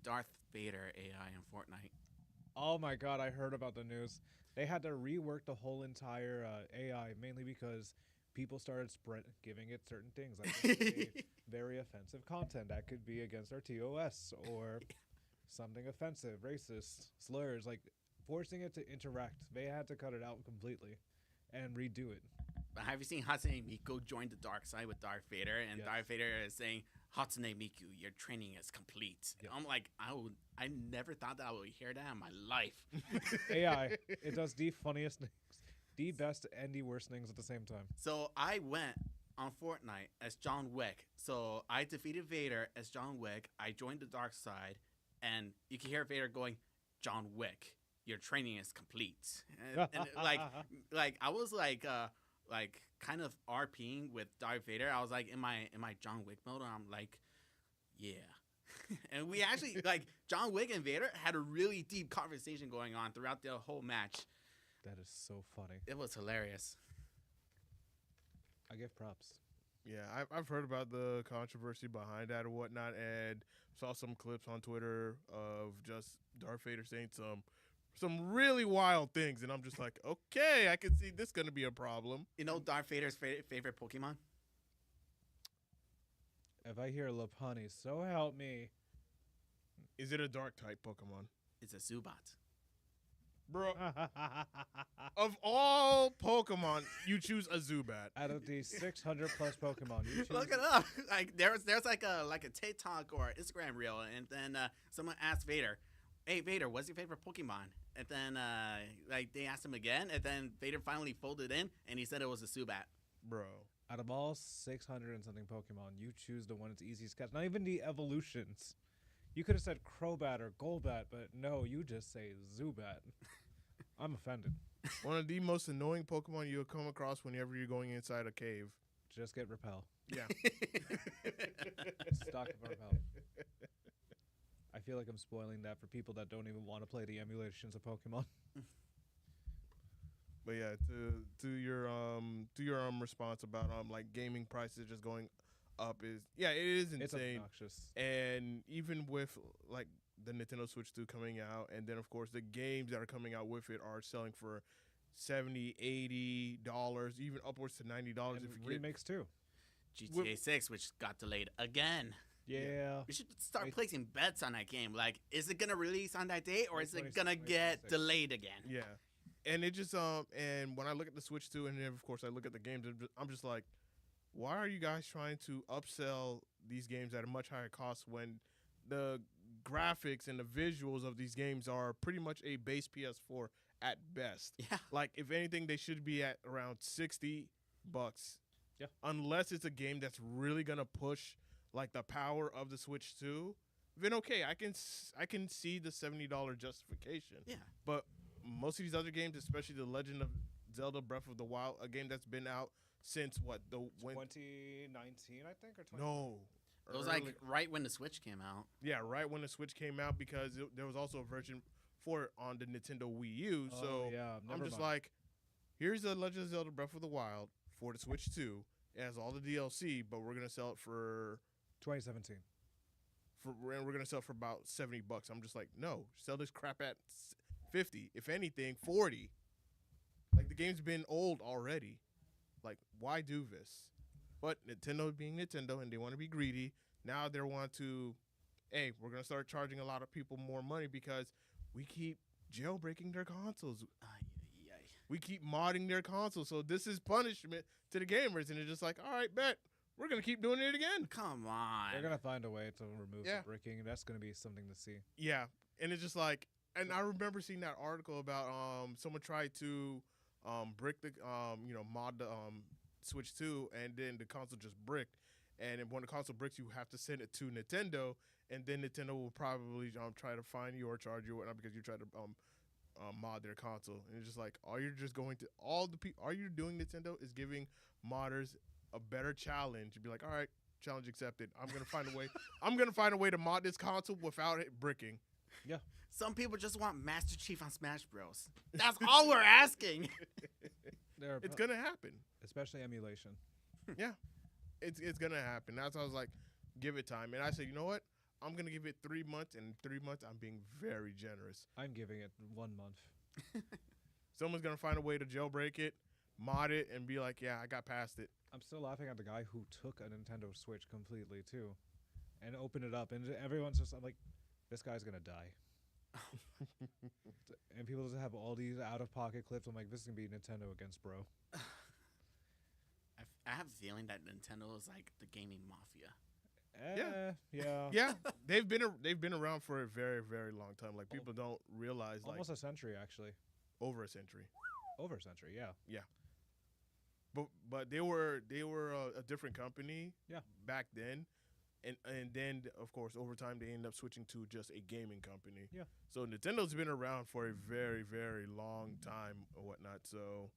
Darth Vader AI in Fortnite? Oh my god, I heard about the news. They had to rework the whole entire AI mainly because people started giving it certain things like it could be very offensive content that could be against our TOS or something offensive, racist, slurs, like forcing it to interact. They had to cut it out completely and redo it. But have you seen Hatsune Miku join the dark side with Darth Vader? And Yes. Darth Vader is saying, Hatsune Miku, your training is complete. Yep. I'm like, I never thought that I would hear that in my life. AI, it does the funniest things, the best and the worst things at the same time. So I went on Fortnite as John Wick. So I defeated Vader as John Wick. I joined the dark side. And you can hear Vader going, John Wick, your training is complete. And like I was like kind of RPing with Darth Vader. I was like in my John Wick mode, and I'm like, yeah. And we actually like John Wick and Vader had a really deep conversation going on throughout the whole match. That is so funny. It was hilarious. I give props. Yeah, I've heard about the controversy behind that and whatnot, and saw some clips on Twitter of just Darth Vader saying some really wild things, and I'm just like, okay, I can see this gonna be a problem. You know Darth Vader's favorite Pokemon? If I hear Lopunny, so help me. Is it a dark type Pokemon? It's a Zubat. Bro, of all Pokemon, you choose a Zubat. Out of the 600 plus Pokemon, you choose Look it up. Like there's like a TikTok or Instagram reel, and then someone asked Vader, "Hey Vader, what's your favorite Pokemon?" And then like they asked him again, and then Vader finally folded in, and he said it was a Zubat. Bro. Out of all 600 and something Pokemon, you choose the one that's easiest to catch. Not even the evolutions. You could have said Crobat or Golbat, but no, you just say Zubat. I'm offended. One of the most annoying Pokemon you'll come across whenever you're going inside a cave. Just get Repel. Yeah. Stock of Repel. I feel like I'm spoiling that for people that don't even want to play the emulations of Pokemon. But yeah, to your response about like gaming prices just going up is it is It's insane. obnoxious. And even with like the Nintendo Switch 2 coming out, and then of course the games that are coming out with it are selling for $70, $80, even upwards to $90 And if you get remakes too. GTA 6, which got delayed again. Yeah. We should start Wait. placing bets on that game. Like, is it gonna release on that date, or is it 26, gonna get 26. delayed again? Yeah. And it just and when I look at the Switch 2 and then of course I look at the games, I'm just like, why are you guys trying to upsell these games at a much higher cost when the graphics and the visuals of these games are pretty much a base PS4 at best? Yeah. Like if anything, they should be at around $60. Yeah. Unless it's a game that's really gonna push like the power of the Switch 2, then okay, I can see the $70 justification. Yeah. But most of these other games, especially The Legend of Zelda Breath of the Wild, a game that's been out since what, the when 2019, I think, or 20. no It was like right when the Switch came out. yeah, right when the Switch came out because there was also a version for it on the Nintendo Wii U. Oh, So yeah, I'm never just mind. like, here's the Legend of Zelda Breath of the Wild for the Switch 2. It has all the DLC, but we're gonna sell it for 2017. and we're gonna sell it for about $70. I'm just like, no, sell this crap at 50. If anything, 40. Like the game's been old already. Like, why do this? But Nintendo being Nintendo and they want to be greedy, now they want to, hey, we're gonna start charging a lot of people more money because we keep jailbreaking their consoles. We keep modding their consoles. So this is punishment to the gamers. And it's just like, all right, bet. We're going to keep doing it again. Come on. They're gonna find a way to remove Yeah. the bricking. That's gonna be something to see. Yeah. And it's just like, and I remember seeing that article about someone tried to brick the, mod the Switch 2, and then the console just bricked. And when the console bricks, you have to send it to Nintendo, and then Nintendo will probably try to fine you or charge you or whatnot because you tried to mod their console. And it's just like, all you're doing, Nintendo, is giving modders a better challenge. You'd be like, all right, challenge accepted. I'm gonna find a way. I'm gonna find a way to mod this console without it bricking. Yeah. Some people just want Master Chief on Smash Bros. That's all we're asking. It's gonna happen. Especially emulation. Yeah, it's gonna happen. That's why I was like, give it time. And I said, you know what? I'm gonna give it 3 months. And in 3 months, I'm being very generous. I'm giving it 1 month. Someone's gonna find a way to jailbreak it, mod it, and be like, yeah, I got past it. I'm still laughing at the guy who took a Nintendo Switch completely too, and opened it up, and everyone's just like, "This guy's gonna die." And people just have all these out-of-pocket clips. I'm like, "This is gonna be Nintendo against bro." I have a feeling that Nintendo is like the gaming mafia. Yeah. Yeah, they've been around for a very, very long time. Like people don't realize, like Almost a century, actually. over a century. Over a century, yeah. But they were a different company. Yeah. Back then, and then of course over time they ended up switching to just a gaming company. Yeah. So Nintendo's been around for a very, very long time or whatnot. So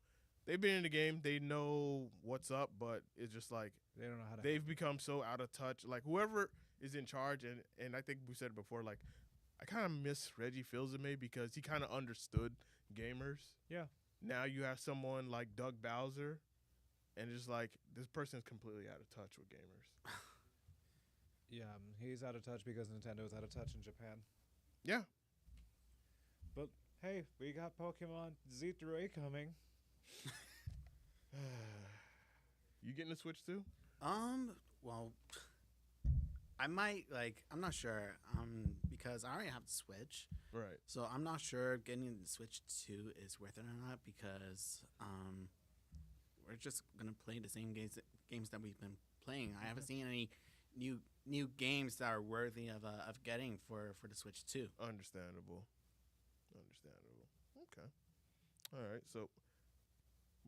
they've been in the game. They know what's up, but it's just like They don't know how to. they've become so out of touch. Like whoever is in charge, and I think we said it before, like I kind of miss Reggie Fils-Aimé because he kind of understood gamers. Yeah. Now you have someone like Doug Bowser, and it's like this person's completely out of touch with gamers. Yeah, he's out of touch because Nintendo's out of touch in Japan. Yeah. But hey, we got Pokemon Z through A coming. You getting the Switch too? Well, I might I'm not sure. Because I already have the Switch, Right. so I'm not sure getting the Switch 2 is worth it or not because we're just gonna play the same games that we've been playing. I haven't seen any new games that are worthy of getting for the Switch 2. Understandable. Okay. All right. So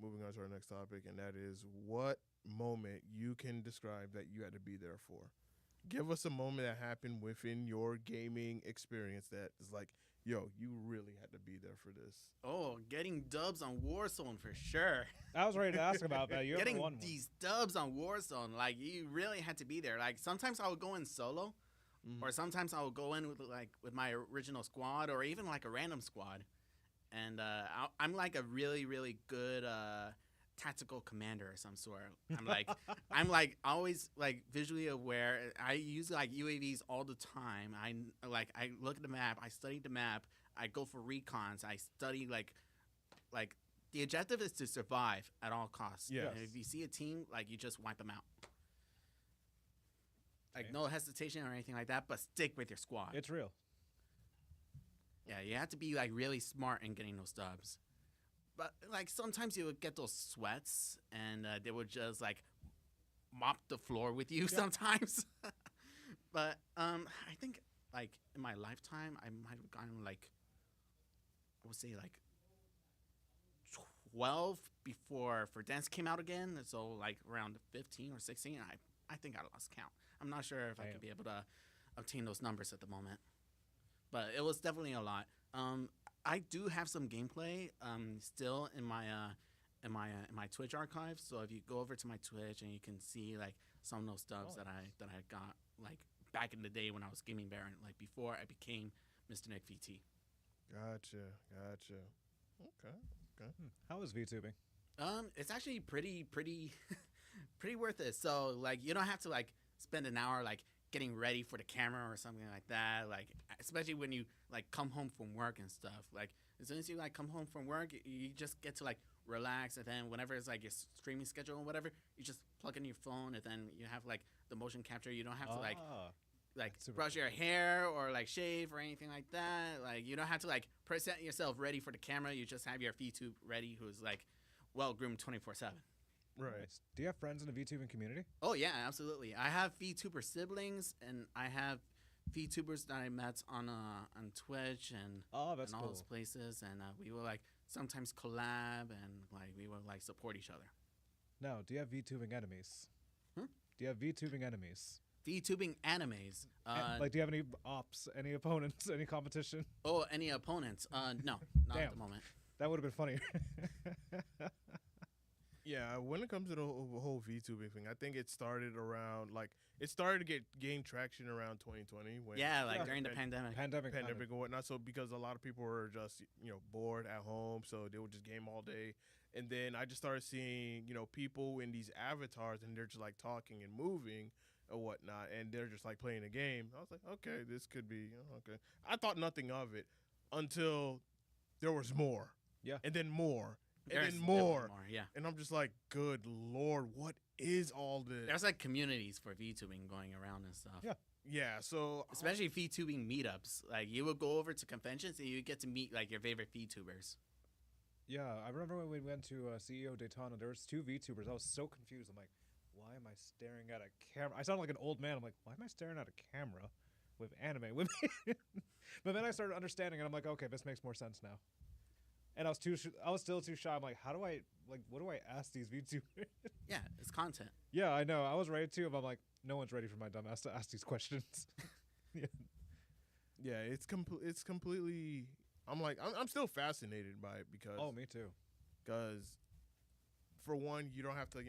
moving on to our next topic, and that is what moment you can describe that you had to be there for. Give us a moment that happened within your gaming experience that is like, yo, you really had to be there for this. Oh, getting dubs on Warzone for sure. I was ready to ask about that. You Getting haven't won one. these dubs on Warzone, like you really had to be there. Like sometimes I would go in solo, or sometimes I would go in with my original squad, or even like a random squad. And I'm like a really, really good tactical commander of some sort. I'm like always like visually aware. I use like UAVs all the time. I look at the map. I study the map. I go for recons. I study like the objective is to survive at all costs. Yes. And if you see a team, like you just wipe them out. Like Okay. no hesitation or anything like that, but stick with your squad. It's real. Yeah, you have to be like really smart in getting those dubs. But like sometimes you would get those sweats, and they would just like mop the floor with you sometimes. But I think like in my lifetime, I might have gotten like I would say like 12 before For Dance came out again. So like around 15 or 16. I think I lost count. I'm not sure if I Damn. could be able to obtain those numbers at the moment. But it was definitely a lot. I do have some gameplay still in my Twitch archive. So if you go over to my Twitch and you can see like some of those dubs that I got like back in the day when I was gaming Baron, like before I became Mr. NickVT. Gotcha. Okay. How is VTubing? It's actually pretty pretty worth it. So like you don't have to like spend an hour like getting ready for the camera or something like that. Like especially when you like come home from work and stuff. Like as soon as you like come home from work, you just get to like relax, and then whenever it's like your streaming schedule or whatever, you just plug in your phone, and then you have like the motion capture. You don't have to like That's super brush cool. your hair or like shave or anything like that. Like you don't have to like present yourself ready for the camera. You just have your VTube ready, who's like well groomed 24/7. Right. Nice. Do you have friends in the VTubing community? Oh yeah, absolutely. I have VTuber siblings, and I have VTubers that I met on Twitch and Oh, that's and all cool. those places, and we will like sometimes collab and like we will like support each other. No. Do you have VTubing enemies? Hmm? Do you have VTubing enemies? VTubing animes. Like, do you have any ops, any opponents, any competition? Oh, any opponents? No, not at Damn. the moment. That would have been funnier. Yeah, when it comes to the whole VTubing thing, I think it started around it started to gain traction around 2020 when Yeah, like Yeah. during the Pan- pandemic. Pandemic. kind of. pandemic and whatnot. So because a lot of people were just bored at home, so they would just game all day. And then I just started seeing people in these avatars, and they're just like talking and moving or whatnot, and they're just like playing a game. I was like, okay, this could be okay. I thought nothing of it until there was more. Yeah. And then more. And There's then definitely more. Yeah. And I'm just like, good Lord, what is all this? There's like communities for VTubing going around and stuff. Yeah. Yeah, so Especially VTubing meetups. Like you would go over to conventions and you get to meet like your favorite VTubers. Yeah, I remember when we went to CEO Daytona, there was 2 VTubers. I was so confused. I'm like, why am I staring at a camera? I sound like an old man. I'm like, why am I staring at a camera with anime with me? But then I started understanding, and I'm like, okay, this makes more sense now. And I was still too shy. I'm like, how do I what do I ask these VTubers? Yeah, it's content. Yeah, I know. I was ready too, but I'm like, no one's ready for my dumb ass to ask these questions. Yeah. yeah, it's completely. I'm still fascinated by it because Oh, me too. for one, you don't have to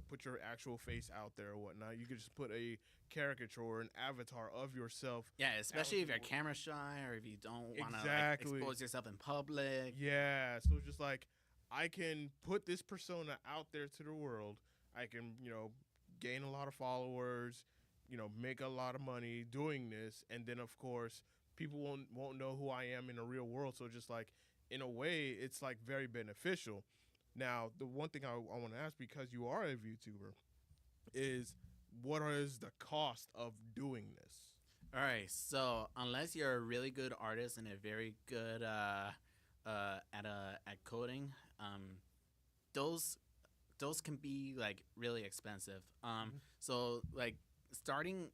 put your actual face out there or whatnot. You could just put a caricature or an avatar of yourself. Yeah, especially if you're people- camera shy or if you don't want to like, Exactly. expose yourself in public. Yeah, so just like I can put this persona out there to the world. I can gain a lot of followers, make a lot of money doing this, and then of course people won't know who I am in the real world. So just like in a way, it's like very beneficial. Now, the one thing I want to ask, because you are a VTuber, is what is the cost of doing this? All right, so unless you're a really good artist and a very good at coding, those can be like really expensive. So like starting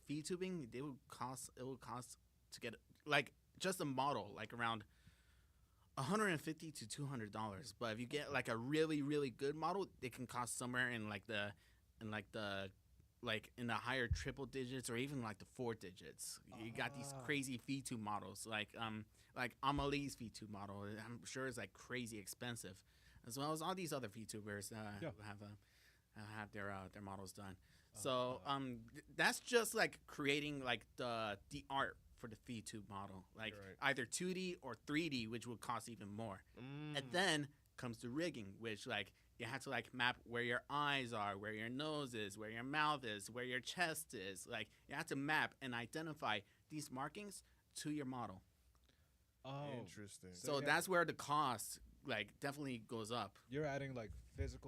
VTubing, it would cost to get like just a model like around $150 to $200. But if you get like a really really good model, it can cost somewhere in the higher triple digits or even like the 4 digits. You got these crazy V2 models like Amelie's V2 model. I'm sure it's like crazy expensive, as well as all these other VTubers Yeah. who have their models done. So that's just like creating like the art for the V2 model, like Right. either 2D or 3D, which would cost even more. Mm. And then comes the rigging, which like you have to like map where your eyes are, where your nose is, where your mouth is, where your chest is. Like you have to map and identify these markings to your model. Oh, Interesting. So yeah. that's where the cost like definitely goes up. you're adding like physic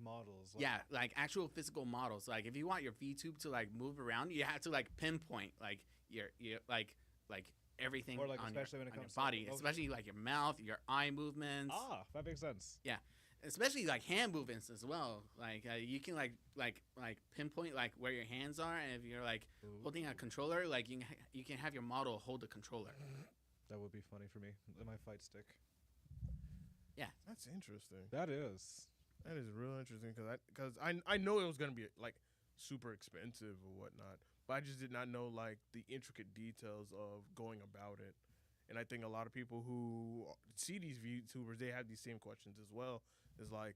models. Like, Yeah, like actual physical models. Like if you want your VTube to like move around, you have to like pinpoint like your like everything Or, like, on especially your, when it on your comes to body, motion. especially like your mouth, your eye movements. Ah, that makes sense. Yeah, especially like hand movements as well. Like you can like pinpoint like where your hands are, and if you're like holding a controller, like you can have your model hold the controller. That would be funny for me. My fight stick. That's interesting. That is. That is real interesting because I know it was gonna be like super expensive or whatnot, but I just did not know like the intricate details of going about it. And I think a lot of people who see these VTubers, they have these same questions as well. It's like,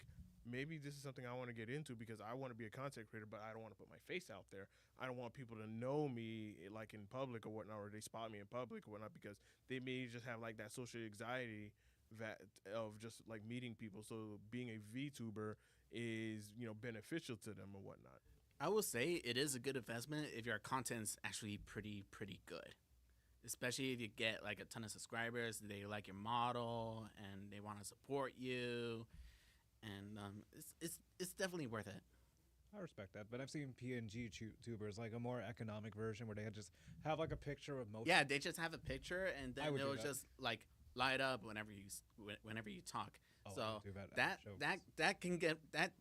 maybe this is something I want to get into because I want to be a content creator, but I don't want to put my face out there. I don't want people to know me like in public or whatnot, or they spot me in public or whatnot because they may just have like that social anxiety that of just like meeting people. So being a VTuber is beneficial to them or whatnot. I will say it is a good investment if your content's actually pretty good. Especially if you get like a ton of subscribers, they like your model and they want to support you, and it's definitely worth it. I respect that, but I've seen PNG tubers, like a more economic version where they just have like a picture of motion. Yeah, they just have a picture and I then would do it'll that. just like light up whenever you talk. Oh, I So would do that that at shows. that can get that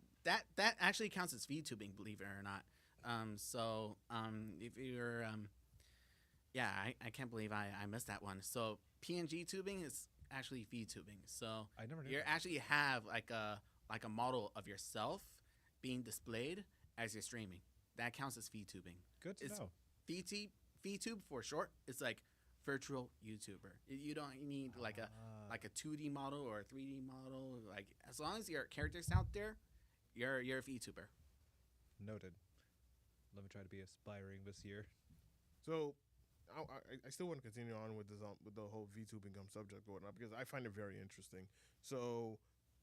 actually counts as VTubing, believe it or not. If you're yeah, I can't believe I missed that one. So PNG tubing is actually VTubing. So I never knew you that. actually have like a model of yourself being displayed as you're streaming. That counts as VTubing. Good to It's know. VTube for short. It's like virtual YouTuber. You don't need like a 2D model or a 3D model. Like as long as your character's out there, you're a VTuber. Noted. Let me try to be aspiring this year. So I still want to continue on with this with the whole VTubing subject or whatnot because I find it very interesting. So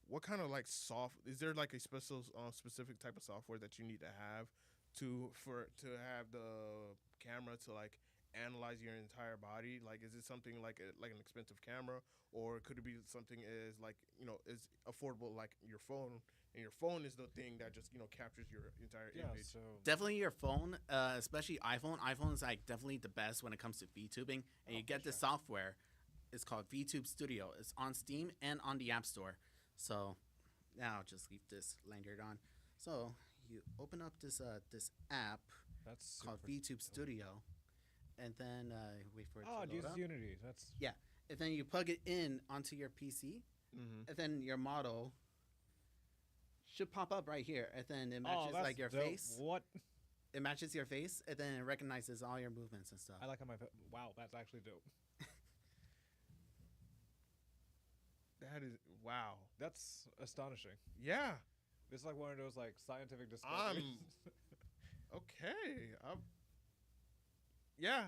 what kind of like is there like a specific type of software that you need to have to have the camera to like analyze your entire body? Like, is it something like an expensive camera, or could it be something as like is affordable like your phone? And your phone is the thing that just captures your entire image. So Definitely your phone, especially iPhone. iPhone is like definitely the best when it comes to VTubing. And you get this software. It's called VTube Studio. It's on Steam and on the App Store. So now I'll just leave this lanyard on. So you open up this app that's called super VTube cool. Studio, and then wait for it Oh, to it load uses up. Unity. That's Yeah, and then you plug it in onto your PC, Mm-hmm. and then your model should pop up right here, and then it oh, matches that's like your dope. face. What? It matches your face, and then it recognizes all your movements and stuff. I like how wow, that's actually dope. That is wow. That's astonishing. Yeah. It's like one of those like scientific discoveries. Okay. Yeah.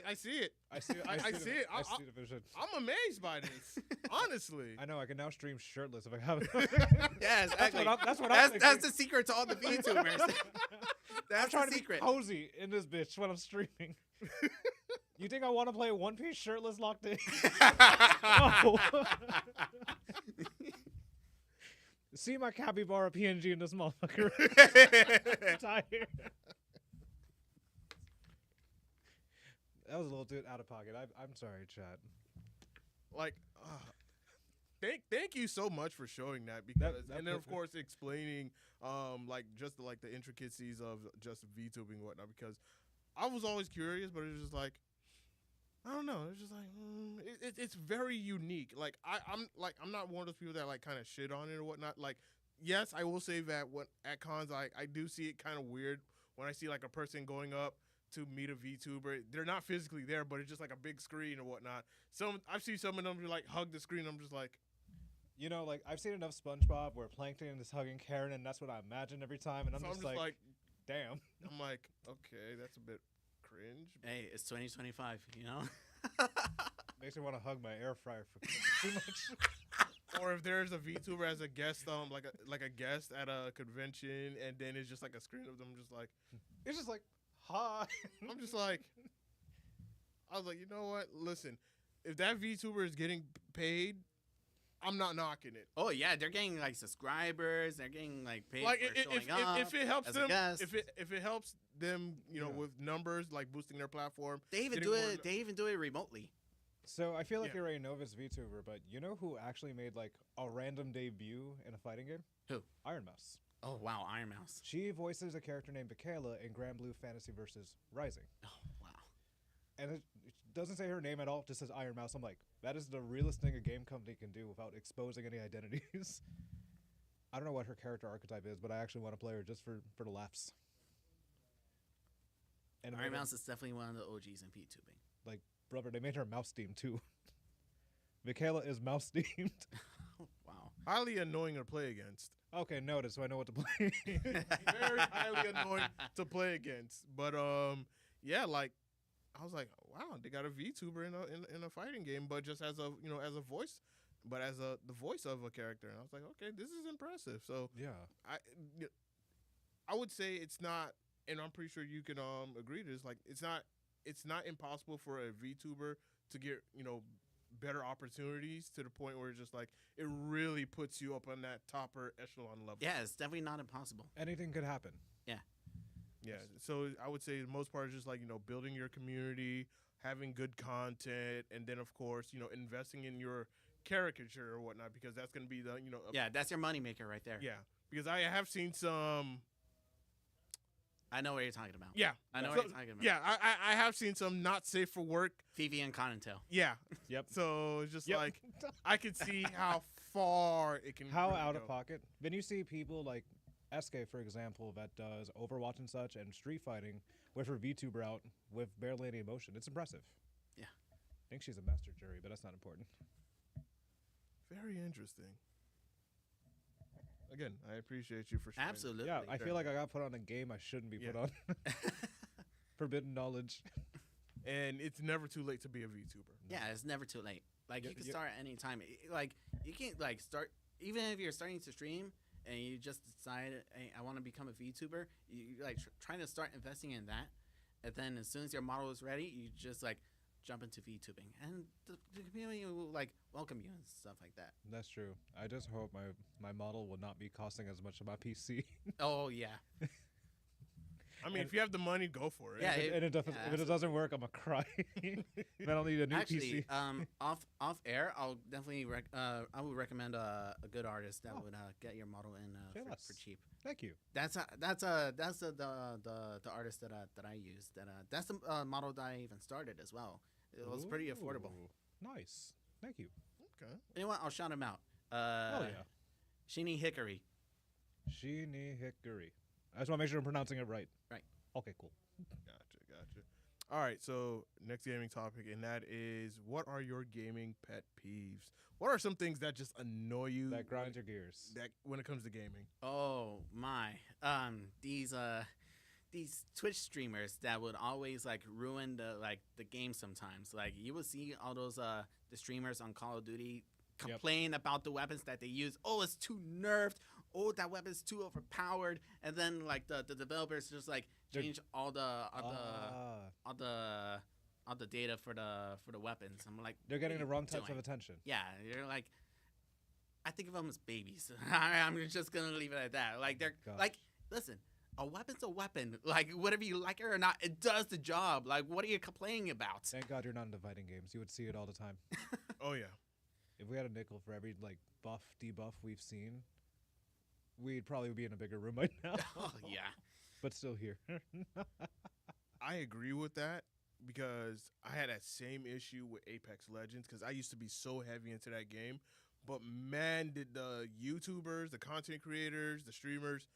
I see it. I see. I see it. I see the vision. I'm amazed by this. Honestly. I know. I can now stream shirtless if I have. Yeah, exactly. That's what I'm That's thinking. the secret to all the VTubers. I'm That's trying the to secret. be cozy in this bitch when I'm streaming. You think I want to play One Piece shirtless locked in? No. See my capybara PNG in this motherfucker. I'm tired. That was a little bit out of pocket. I'm sorry, chat. Like thank you so much for showing that because that and then of perfect. course explaining like just like the intricacies of just VTubing and whatnot because I was always curious but it was just like I don't know. It's just like it's very unique. Like I'm not one of those people that like kind of shit on it or whatnot. Like yes, I will say that at cons I do see it kind of weird when I see like a person going up to meet a VTuber. They're not physically there, but it's just like a big screen or whatnot. I've seen some of them who like hug the screen. I'm just like, Like I've seen enough SpongeBob where Plankton is hugging Karen, and that's what I imagine every time. And I'm so just like, damn. I'm like, okay, that's a bit cringe. Hey, it's 2025, you know? Makes me want to hug my air fryer for too much. Or if there's a VTuber as a guest, like a guest at a convention, and then it's just like a screen of them, just like, It's just like, hi. I'm just like, I was like, you know what? Listen, if that VTuber is getting paid, I'm not knocking it. Oh, yeah, they're getting, like, subscribers. They're getting, like, paid Like for showing up. if it helps as a them, guest. if it helps them, with numbers, like boosting their platform. They even getting do more- it. They even do it remotely. So I feel like Yeah. you're already know this VTuber, but you know who actually made like a random debut in a fighting game? Who? Iron Mouse. Oh, wow, Iron Mouse. She voices a character named Michaela in Grand Blue Fantasy vs. Rising. Oh, wow. And it doesn't say her name at all, just says Iron Mouse. I'm like, that is the realest thing a game company can do without exposing any identities. I don't know what her character archetype is, but I actually want to play her just for the laughs. And Iron Mouse is definitely one of the OGs in VTubing. like, brother, they made her mouse themed too. Michaela is mouse themed. Oh, wow. Highly annoying to play against. Okay, noted, so I know what to play. Very highly annoying to play against. But yeah, like I was like, wow, they got a VTuber in a fighting game, but just as a as a voice, but as the voice of a character. And I was like, okay, this is impressive. So Yeah. I I would say it's not, and I'm pretty sure you can agree to this. Like it's not impossible for a VTuber to get better opportunities to the point where it's just like it really puts you up on that topper echelon level. Yeah, it's definitely not impossible. Anything could happen. Yeah. So I would say the most part is just like building your community, having good content, and then of course investing in your caricature or whatnot, because that's going to be the Yeah, that's your moneymaker right there. yeah. Because I have seen some. I know what you're talking about. Yeah. I know So- what you're talking about. Yeah, I have seen some not safe for work. Phoebe and Cottontail. Yeah. Yep. So it's just Yep. like I could see how far it can. How really out go. of pocket. Then you see people like SK, for example, that does Overwatch and such and Street Fighting with her VTuber out with barely any emotion. It's impressive. Yeah. I think she's a master jury, but that's not important. Very interesting. Again, I appreciate you for sharing. Absolutely. Yeah, I feel like I got put on a game I shouldn't be put Yeah. on. Forbidden knowledge. And it's never too late to be a VTuber. Yeah, it's never too late. Like Yep, you can yep. start at any time. Like you can like start even if you're starting to stream and you just decide, hey, I want to become a VTuber. You like trying to start investing in that, and then as soon as your model is ready, you just like jump into VTubing, and the community will like welcome you and stuff like that. That's true. I just hope my model will not be costing as much on my PC. Oh yeah, I mean, if you have the money, go for it. Yeah, if it doesn't work, I'm gonna cry. Then I'll need a new actually, PC. off air, I'll definitely I would recommend a good artist that Oh. would get your model in Say for less. cheap. Thank you. That's the artist that I used. That's the model that I even started as well. It was pretty affordable. Ooh, nice. Thank you. Okay. You know what? I'll shout him out. Oh yeah. Shinny Hickory. Shini Hikari. I just want to make sure I'm pronouncing it right. Right. Okay, cool. Gotcha. All right, so next gaming topic, and that is, what are your gaming pet peeves? What are some things that just annoy you That grinds your gears. that when it comes to gaming? Oh my. These Twitch streamers that would always like ruin the game sometimes. Like you would see all those the streamers on Call of Duty Yep. complain about the weapons that they use. Oh, it's too nerfed. Oh, that weapon's too overpowered. And then like the developers just like They're- change all the Ah, data for the weapons. I'm like, they're getting the what are wrong you types doing? of attention. Yeah, you're like, I think of them as babies. I'm just gonna leave it at that. Like they're Gosh. like, listen, a weapon's a weapon. Like whatever you like it or not, it does the job. Like what are you complaining about? Thank God you're not into fighting games. You would see it all the time. Oh yeah. If we had a nickel for every like buff, debuff we've seen, we'd probably be in a bigger room right now. Oh yeah. But still here. I agree with that, because I had that same issue with Apex Legends, because I used to be so heavy into that game. But man, did the YouTubers, the content creators, the streamers,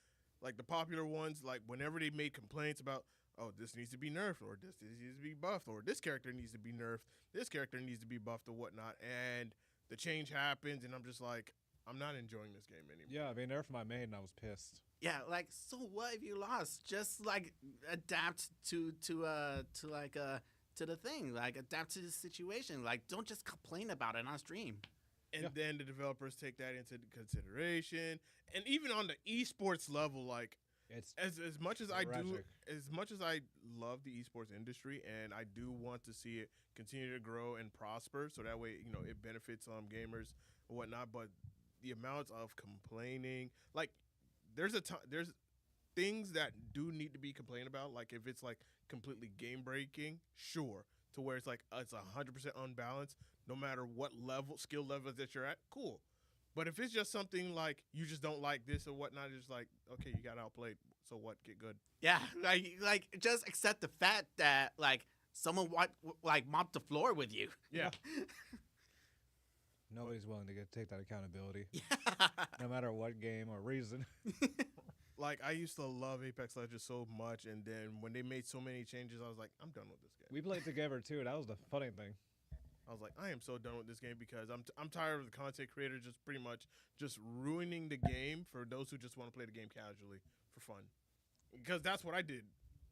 like the popular ones, like whenever they made complaints about, oh, this needs to be nerfed, or this needs to be buffed, or this character needs to be nerfed, this character needs to be buffed, or whatnot, and the change happens, and I'm just like, I'm not enjoying this game anymore. Yeah, I mean, nerfed my main and I was pissed. Yeah, like so what if you lost? Just like adapt to the thing. Like adapt to the situation. Like don't just complain about it on stream. And Yeah. then the developers take that into consideration, and even on the esports level, like It's as much as I do, tragic. as much as I love the esports industry, and I do want to see it continue to grow and prosper, so that way it benefits gamers and whatnot. But the amounts of complaining, like there's things that do need to be complained about. Like if it's like completely game breaking, sure, to where it's like it's 100% unbalanced, no matter what skill level that you're at, cool. But if it's just something like you just don't like this or whatnot, it's just like, okay, you got outplayed, so what? Get good. Yeah, like just accept the fact that like someone mopped the floor with you. Yeah. nobody's willing to take that accountability, Yeah. no matter what game or reason. Like I used to love Apex Legends so much, and then when they made so many changes, I was like, I'm done with this game. We played together too. That was the funny thing. I was like, I am so done with this game because I'm tired of the content creator just pretty much just ruining the game for those who just want to play the game casually for fun. Because that's what I did.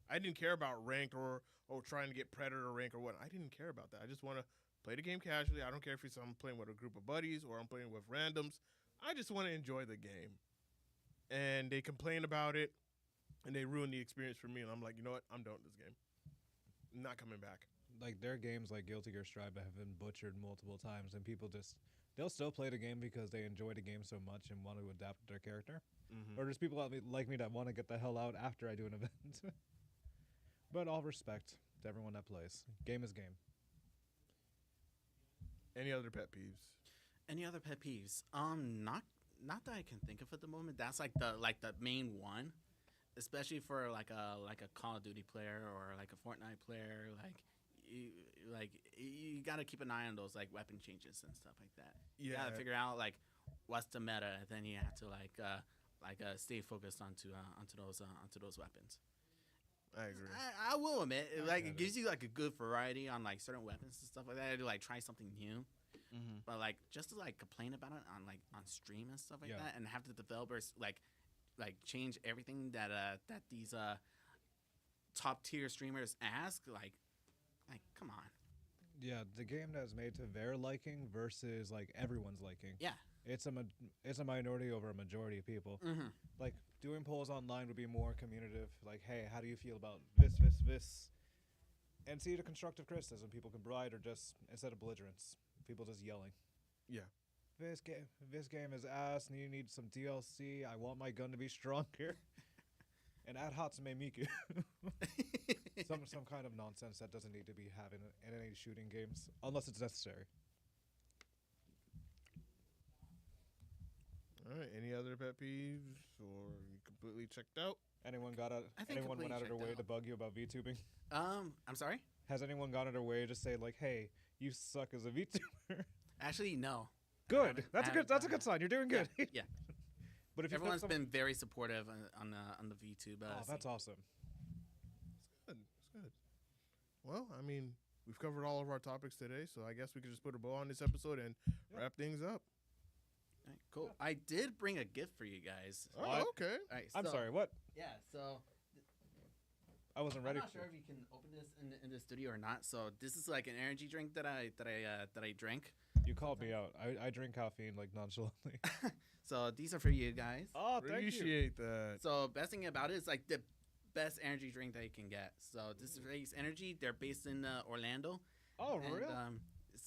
I didn't care about ranked or trying to get predator rank or what. I didn't care about that. I just want to play the game casually. I don't care if I'm playing with a group of buddies or I'm playing with randoms. I just want to enjoy the game. And they complain about it, and they ruin the experience for me. And I'm like, you know what? I'm done with this game. I'm not coming back. Like, there are games like Guilty Gear Strive that have been butchered multiple times, and people they'll still play the game because they enjoy the game so much and want to adapt their character. Mm-hmm. Or there's people like me that want to get the hell out after I do an event. But all respect to everyone that plays. Game is game. Any other pet peeves? Any other pet peeves? Not that I can think of at the moment. That's like the main one, especially for like a Call of Duty player or like a Fortnite player. You gotta keep an eye on those like weapon changes and stuff like that. You Yeah. gotta figure out like what's the meta, and then you have to stay focused onto those weapons. I agree. I will admit, get it gives you like a good variety on like certain weapons and stuff like that. To like try something new. Mm-hmm. But like just to like complain about it on stream and stuff like Yeah. that, and have the developers like change everything that these top tier streamers ask, like come on. Yeah, the game that is made to their liking versus like everyone's liking. Yeah. It's a minority over a majority of people. Mm-hmm. Like, doing polls online would be more communicative. Like, hey, how do you feel about this? And see the constructive criticism people can provide, or just instead of belligerence, people just yelling. Yeah. This game is ass, and you need some DLC. I want my gun to be stronger. And add Hatsume Miku. some kind of nonsense that doesn't need to be having in any shooting games, unless it's necessary. All right. Any other pet peeves, or you completely checked out? Anyone I think anyone went out of their way completely checked to out. bug you about VTubing? I'm sorry. Has anyone gone out of their way to say like, "Hey, you suck as a VTuber"? Actually, no. Good. I That's a haven't good. That's a done good that. sign. You're doing good. Yeah. But if you Everyone's been very supportive on the VTube. oh, that's scene. awesome. Good. It's good. Well, I mean, we've covered all of our topics today, so I guess we could just put a bow on this episode and wrap things up. All right, cool. I did bring a gift for you guys. Oh, What? okay. All right, I'm so- sorry. What? Yeah. So I wasn't ready I'm not for. sure if you can open this in the studio or not. So this is like an energy drink that I drank. You called me out. I drink caffeine like nonchalantly. So these are for you guys. Oh, thank you. Appreciate that. So best thing about it is like the best energy drink that you can get. So this is Race Energy. They're based in Orlando. Oh, And, really? it's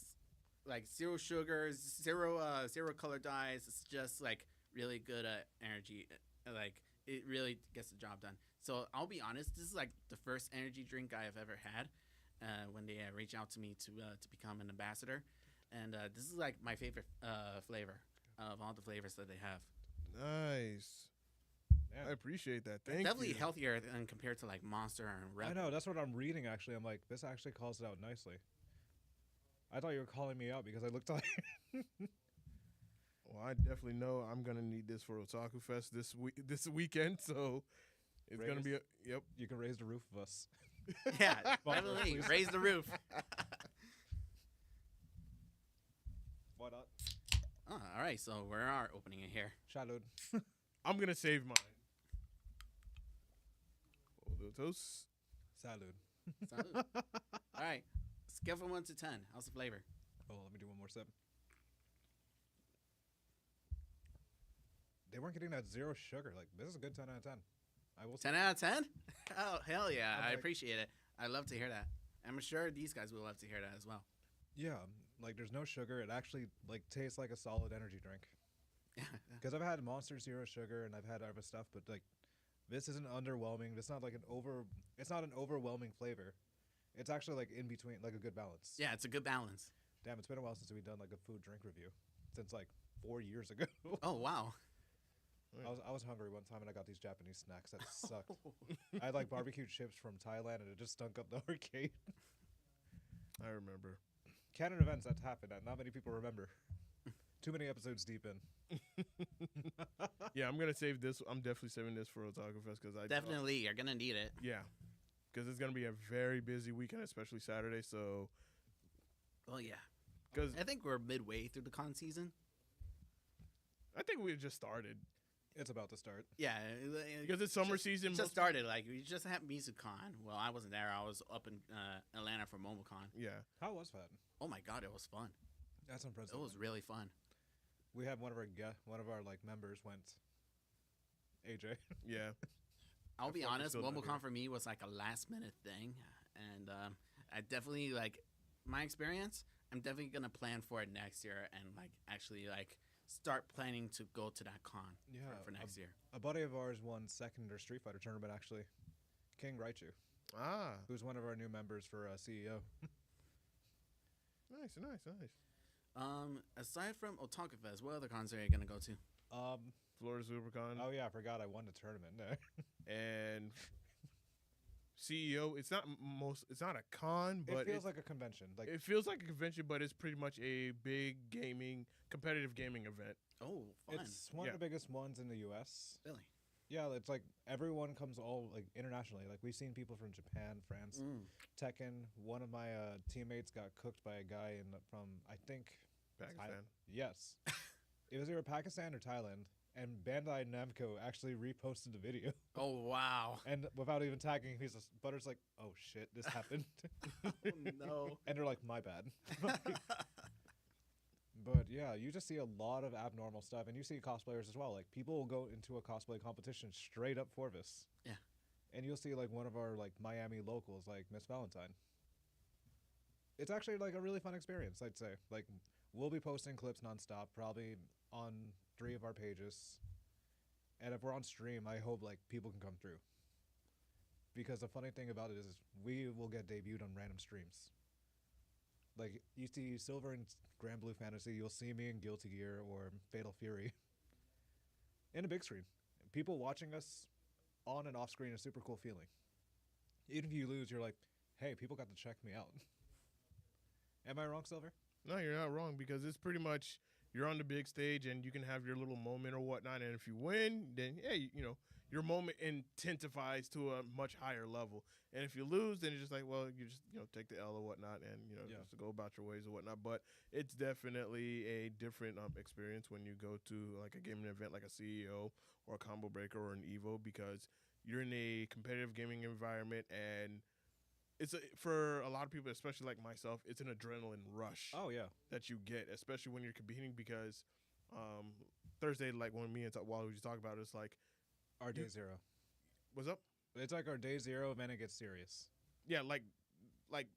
like zero sugars, zero color dyes. It's just like really good energy. Like it really gets the job done. So I'll be honest, this is like the first energy drink I have ever had. When they reached out to me to become an ambassador, and this is like my favorite flavor of all the flavors that they have. Nice. Yeah. I appreciate that. Thank Definitely you. healthier than compared to like Monster and Red I Bull. know. That's what I'm reading. Actually, I'm like, this actually calls it out nicely. I thought you were calling me out because I looked like. Well, I definitely know I'm gonna need this for Otaku Fest this weekend. So it's gonna be yep. You can raise the roof of us. Yeah, Sponsor, definitely please. raise the roof. Why not? Oh, all right, so we are opening it here. Shadowed. I'm gonna save mine. Toast. Salud. Salud. All right, scale from 1 to 10. How's the flavor? Oh, let me do one more sip. They weren't getting that zero sugar. Like, this is a good 10 out of 10. I will 10 out of 10? Oh, hell yeah. I'm I like- appreciate it. I love to hear that. I'm sure these guys will love to hear that as well. Yeah, like, there's no sugar. It actually, like, tastes like a solid energy drink. Yeah. Because I've had Monster Zero Sugar and I've had other stuff, but, like, this isn't underwhelming. It's not, like, it's not an overwhelming flavor. It's actually, like, in between, like, a good balance. Yeah, it's a good balance. Damn, it's been a while since we've done, like, a food drink review. Since, like, 4 years ago. Oh, wow. I was hungry one time and I got these Japanese snacks that sucked. I had like barbecue chips from Thailand and it just stunk up the arcade. I remember. Canon events that happened that not many people remember. Too many episodes deep in. Yeah, I'm gonna save this. I'm definitely saving this for Otaku Fest because I Definitely, you're going to need it. yeah, because it's gonna be a very busy weekend, especially Saturday. So Well, yeah. Because I think we're midway through the con season. I think we just started. It's about to start. Yeah, Because it's summer season. It just started. Like we just had MusiCon. Well, I wasn't there. I was up in Atlanta for MomoCon. Yeah. How was that? Oh my god, it was fun. That's impressive. It was really fun. We had one of our like members went. AJ. Yeah. I'll be fucking honest. still not MomoCon here. for me was like a last minute thing, and I definitely like my experience. I'm definitely gonna plan for it next year and like actually like start planning to go to that con for next year. A buddy of ours won second in their Street Fighter tournament actually. King Raichu, Ah. who's one of our new members for CEO. Nice, nice, nice. Aside from Otaku Fest, what other cons are you gonna go to? Florida SuperCon. Oh yeah, I forgot I won the tournament. And CEO, it's not a con, but it feels like a convention. Like it feels like a convention, but it's pretty much a big competitive gaming event. Oh, fun! it's one Yeah. of the biggest ones in the U.S. Really? Yeah, it's like everyone comes all like internationally. Like we've seen people from Japan, France, Tekken. One of my teammates got cooked by a guy from I think Pakistan. Yes, it was either Pakistan or Thailand. And Bandai Namco actually reposted the video, Oh wow! and without even tagging, Butter's like, "Oh shit, this happened," Oh no! and they're like, "My bad." But yeah, you just see a lot of abnormal stuff, and you see cosplayers as well. Like people will go into a cosplay competition straight up for this. Yeah. And you'll see like one of our like Miami locals, like Miss Valentine. It's actually like a really fun experience, I'd say. Like we'll be posting clips nonstop, probably on 3 of our pages. And if we're on stream, I hope like people can come through. Because the funny thing about it is we will get debuted on random streams. Like you see Silver and Grand Blue Fantasy, you'll see me in Guilty Gear or Fatal Fury. In a big screen. People watching us on and off screen is a super cool feeling. Even if you lose, you're like, hey, people got to check me out. Am I wrong, Silver? No, you're not wrong, because it's pretty much you're on the big stage and you can have your little moment or whatnot, and if you win, then hey, your moment intensifies to a much higher level. And if you lose, then it's just like, well, you just take the L or whatnot, and Yeah. just go about your ways or whatnot. But it's definitely a different experience when you go to like a gaming event like a CEO or a Combo Breaker or an Evo, because you're in a competitive gaming environment, and for a lot of people, especially like myself, it's an adrenaline rush Oh, yeah. that you get, especially when you're competing, because Thursday, like when me and Wally was talking about it, it's like, Our day zero. what's up? It's like our day zero, then it gets serious. Yeah, like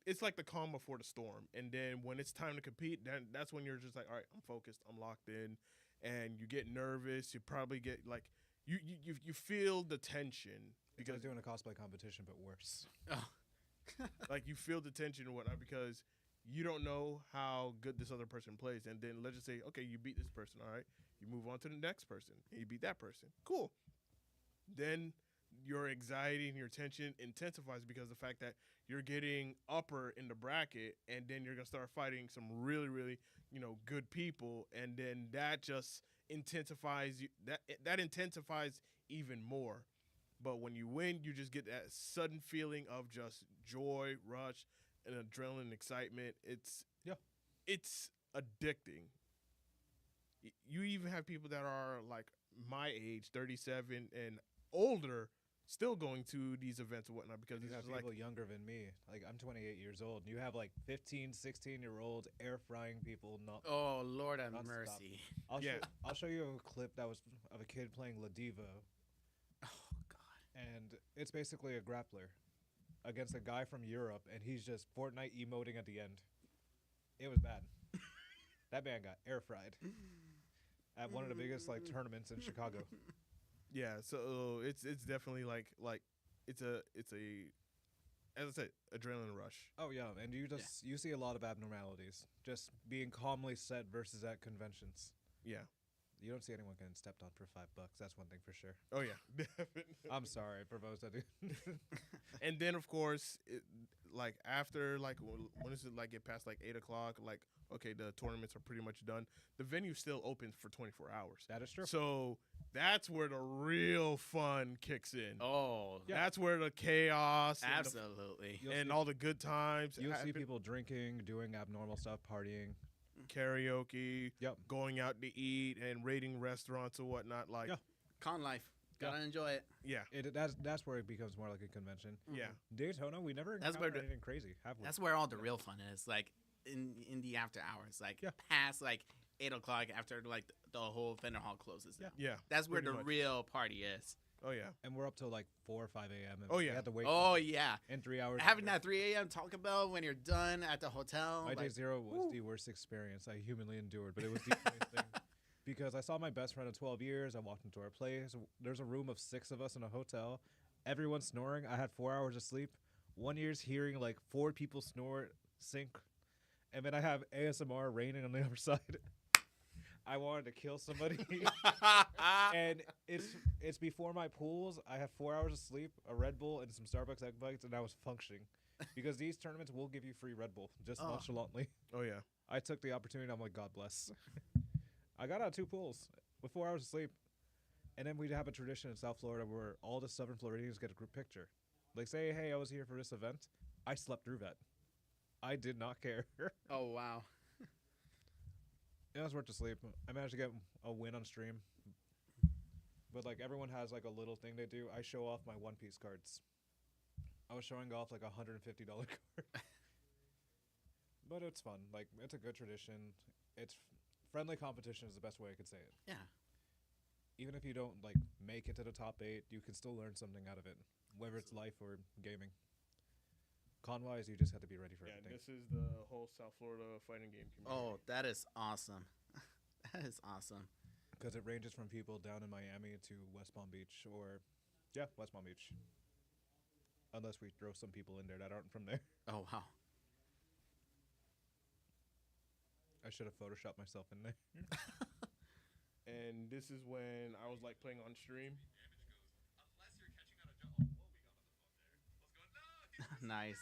it's like the calm before the storm, and then when it's time to compete, then that's when you're just like, all right, I'm focused, I'm locked in, and you get nervous. You probably get like you feel the tension It's because like doing a cosplay competition, but worse. Oh. like you feel the tension and whatnot, because you don't know how good this other person plays. And then let's just say, okay, you beat this person, all right, you move on to the next person, and you beat that person, cool. Then your anxiety and your tension intensifies, because the fact that you're getting upper in the bracket, and then you're gonna start fighting some really, really, good people, and then that just intensifies that intensifies even more. But when you win, you just get that sudden feeling of just joy, rush, and adrenaline, excitement. It's addicting. You even have people that are like my age, 37 and older, still going to these events and whatnot, because You it's have just like, people younger than me. Like, I'm 28 years old. And you have like 15, 16-year-old air frying people. Oh Lord have Nonstop. mercy! Yeah. I'll show you a clip that was of a kid playing La Diva. Oh God! And it's basically a grappler against a guy from Europe, and he's just Fortnite emoting at the end. It was bad. That man got air fried at one of the biggest like tournaments in Chicago. yeah. So it's definitely like it's a as I said, adrenaline rush. Oh yeah, and you see a lot of abnormalities just being calmly set versus at conventions. Yeah. You don't see anyone getting stepped on for $5. That's one thing for sure. Oh yeah. Definitely. I'm sorry, for those that do. And then of course, like after like when is it like get past like 8 o'clock, like okay, the tournaments are pretty much done. The venue still opens for 24 hours. That is true. So that's where the real fun kicks in. Oh, That's where the chaos and, absolutely. You'll and see- all the good times You'll see happen. people drinking, doing abnormal stuff, partying. karaoke, Yep. going out to eat, and raiding restaurants or whatnot. Like, Yeah. Con life. Gotta enjoy it. yeah, That's where it becomes more like a convention. yeah, Daytona, we never That's where encountered the- anything crazy, have we? That's where all the real fun is. Like in the after hours, like Yeah. past like 8 o'clock after like the whole vendor hall closes. Yeah. yeah. That's where pretty the much. real party is. Oh yeah, And we're up till like 4 or 5 a.m. and Oh, we yeah. had to wait Oh yeah, in 3 hours. having later. that 3 a.m. Taco Bell when you're done at the hotel. My day like, zero was the worst experience I humanly endured, but it was the funniest thing. Because I saw my best friend of 12 years. I walked into our place. There's a room of 6 of us in a hotel. Everyone's snoring. I had 4 hours of sleep. 1 year's hearing like 4 people snore, sync. And then I have ASMR raining on the other side. I wanted to kill somebody. And it's before my pools. I have 4 hours of sleep, a Red Bull, and some Starbucks egg bites, and I was functioning. Because these tournaments will give you free Red Bull, just Oh. nonchalantly. oh yeah. I took the opportunity. I'm like, God bless. I got out of 2 pools with 4 hours of sleep. And then we'd have a tradition in South Florida where all the Southern Floridians get a group picture. Like, say, hey, I was here for this event. I slept through that. I did not care. oh wow. It was worth the sleep. I managed to get a win on stream. But, like, everyone has, like, a little thing they do. I show off my One Piece cards. I was showing off, like, a $150 card. But it's fun. Like, it's a good tradition. It's friendly competition is the best way I could say it. Yeah. Even if you don't, like, make it to the top 8, you can still learn something out of it. Whether it's life or gaming. Con-wise, you just have to be ready for Yeah, everything. this is the whole South Florida fighting game community. Oh, that is awesome. That is awesome. Because it ranges from people down in Miami to West Palm Beach or, yeah, West Palm Beach. Unless we throw some people in there that aren't from there. Oh wow. I should have photoshopped myself in there. And this is when I was like playing on stream. Nice.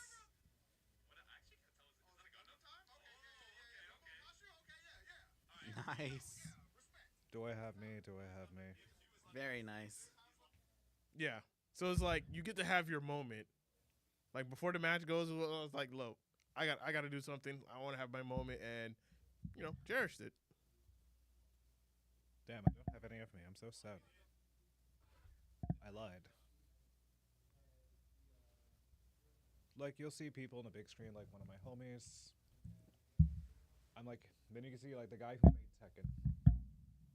Nice. Do I have me? Do I have me? Very nice. Yeah. So it's like you get to have your moment. Like before the match goes, I was like, "Look, I got to do something. I want to have my moment," and cherished it. Damn, I don't have any of me. I'm so sad. I lied. Like, you'll see people on the big screen, like one of my homies. I'm like, then you can see, like, the guy who made Tekken.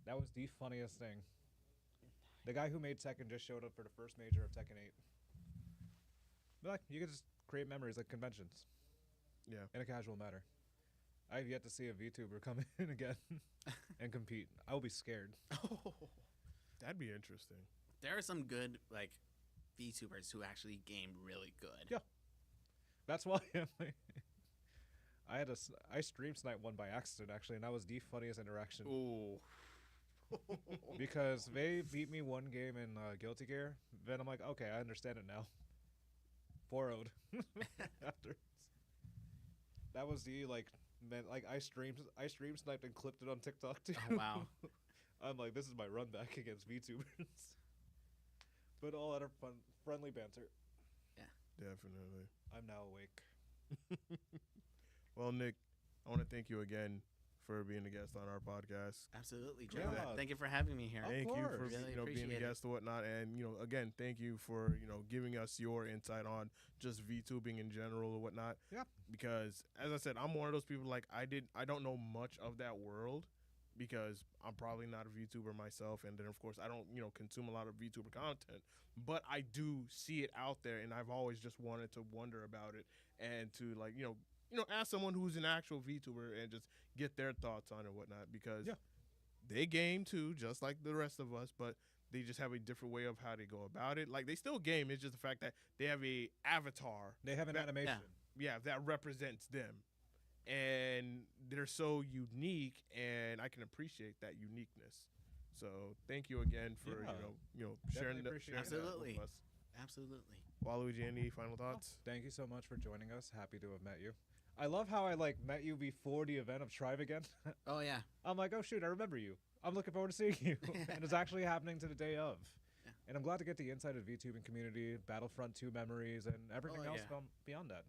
That was the funniest thing. The guy who made Tekken just showed up for the first major of Tekken 8. But, like, you can just create memories like conventions Yeah. in a casual matter. I have yet to see a VTuber come in again and compete. I will be scared. That'd be interesting. There are some good like VTubers who actually game really good. Yeah. That's why I stream sniped one by accident actually, and that was the funniest interaction Ooh. because they beat me one game in Guilty Gear. Then I'm like, okay, I understand it now. 4-0'd after. That was the I stream sniped and clipped it on TikTok too. Oh, wow. I'm like, this is my run back against VTubers. But all out of fun, friendly banter. Definitely. I'm now awake. Well, Nick, I want to thank you again for being a guest on our podcast. Absolutely, Yeah. Joe. Thank you for having me here. Of Thank you for course. Really being appreciate a it. guest or whatnot, and again, thank you for giving us your insight on just VTubing in general or whatnot. Yeah. Because as I said, I'm one of those people like I don't know much of that world because I'm probably not a VTuber myself, and then of course I don't consume a lot of VTuber content, but I do see it out there, and I've always just wanted to wonder about it and to ask someone who's an actual VTuber and just get their thoughts on it and whatnot because Yeah. they game too, just like the rest of us, but they just have a different way of how they go about it. Like they still game, it's just the fact that they have a avatar, They have an That- animation. that represents them, and they're so unique, and I can appreciate that uniqueness. So thank you again for Yeah. sharing that appreciate sharing it. that Absolutely. with us. Absolutely. Waluigi, any final thoughts? Thank you so much for joining us. Happy to have met you. I love how I met you before the event of Tribe again. Oh yeah. I'm like, oh shoot, I remember you. I'm looking forward to seeing you. And it's actually happening to the day of. Yeah. And I'm glad to get the inside of the VTubing community, Battlefront 2 memories, and everything Oh, else yeah. beyond that.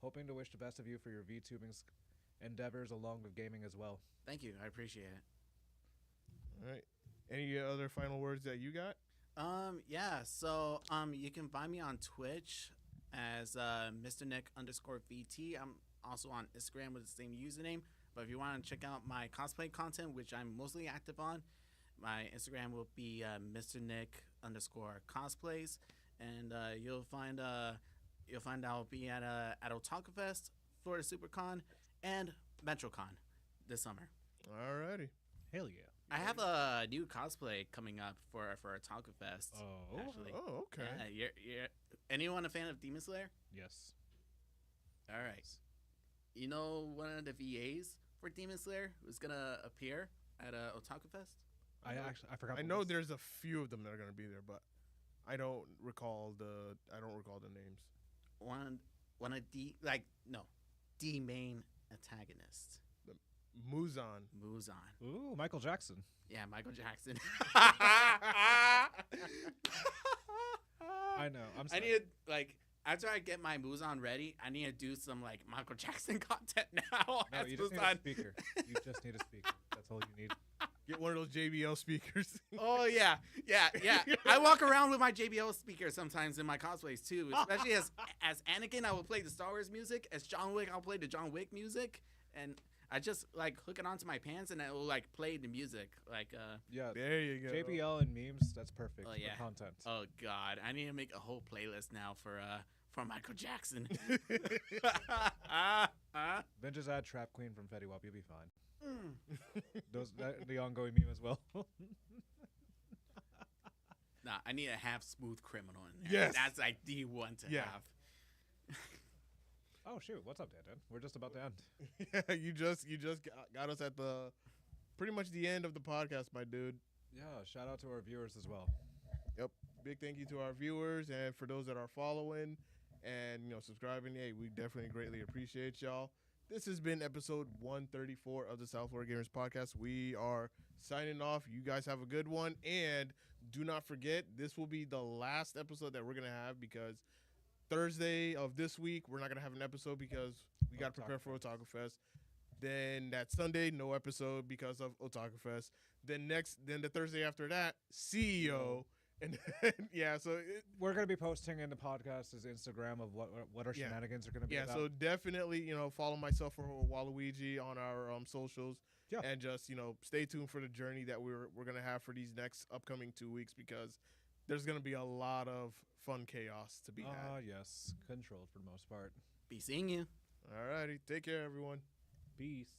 Hoping to wish the best of you for your VTubing endeavors along with gaming as well. Thank you. I appreciate it. All right. Any other final words that you got? Yeah. So, you can find me on Twitch as Mr. Nick_VT. I'm also on Instagram with the same username. But if you want to check out my cosplay content, which I'm mostly active on, my Instagram will be Mr. Nick_cosplays, and you'll find I'll be at Otaku Fest, Florida SuperCon, and MetroCon this summer. Alrighty. Hell yeah. I have a new cosplay coming up for Otaku Fest. Oh. Actually. Oh, okay. Yeah, you're anyone a fan of Demon Slayer? Yes. All right. You know one of the VAs for Demon Slayer who's gonna appear at Otaku Fest? I forgot. I the know list. there's a few of them that are gonna be there, but I don't recall the names. One of the the main antagonist, Muzan. Muzan. Ooh, Michael Jackson. Yeah, Michael Jackson. I know. I'm I sorry. need after I get my Muzan ready, I need to do some Michael Jackson content now. No, as you just need a Muzan. speaker. You just need a speaker. That's all you need. Get one of those JBL speakers. Oh yeah. I walk around with my JBL speaker sometimes in my cosplays too. Especially as Anakin, I will play the Star Wars music. As John Wick, I'll play the John Wick music, and I just hook it onto my pants, and I will play the music. Yeah. There you go. JBL and memes. That's perfect Oh, yeah. for content. Oh God, I need to make a whole playlist now for Michael Jackson. Then just add Trap Queen from Fetty Wap. You'll be fine. The ongoing meme as well. Nah, I need to have Smooth Criminal in there. Yes. That's the one to Yeah. have. Oh shoot! What's up, Dan? We're just about to end. Yeah, you just got us at the pretty much the end of the podcast, my dude. Yeah. Shout out to our viewers as well. Yep. Big thank you to our viewers and for those that are following and subscribing. Hey, we definitely greatly appreciate y'all. This has been episode 134 of the South Florida Gamers Podcast. We are signing off. You guys have a good one. And do not forget, this will be the last episode that we're going to have because Thursday of this week, we're not going to have an episode because we got to prepare for Otaku Fest. Then that Sunday, no episode because of Otaku Fest. Then the Thursday after that, CEO. And yeah, so We're gonna be posting in the podcast's Instagram of what our Yeah. shenanigans are gonna be yeah, about. so definitely, follow myself or Waluigi on our socials. Yeah. And just, stay tuned for the journey that we're going to have for these next upcoming 2 weeks because there's going to be a lot of fun chaos to be had. Yes, controlled for the most part. Be seeing you. All righty. Take care, everyone. Peace.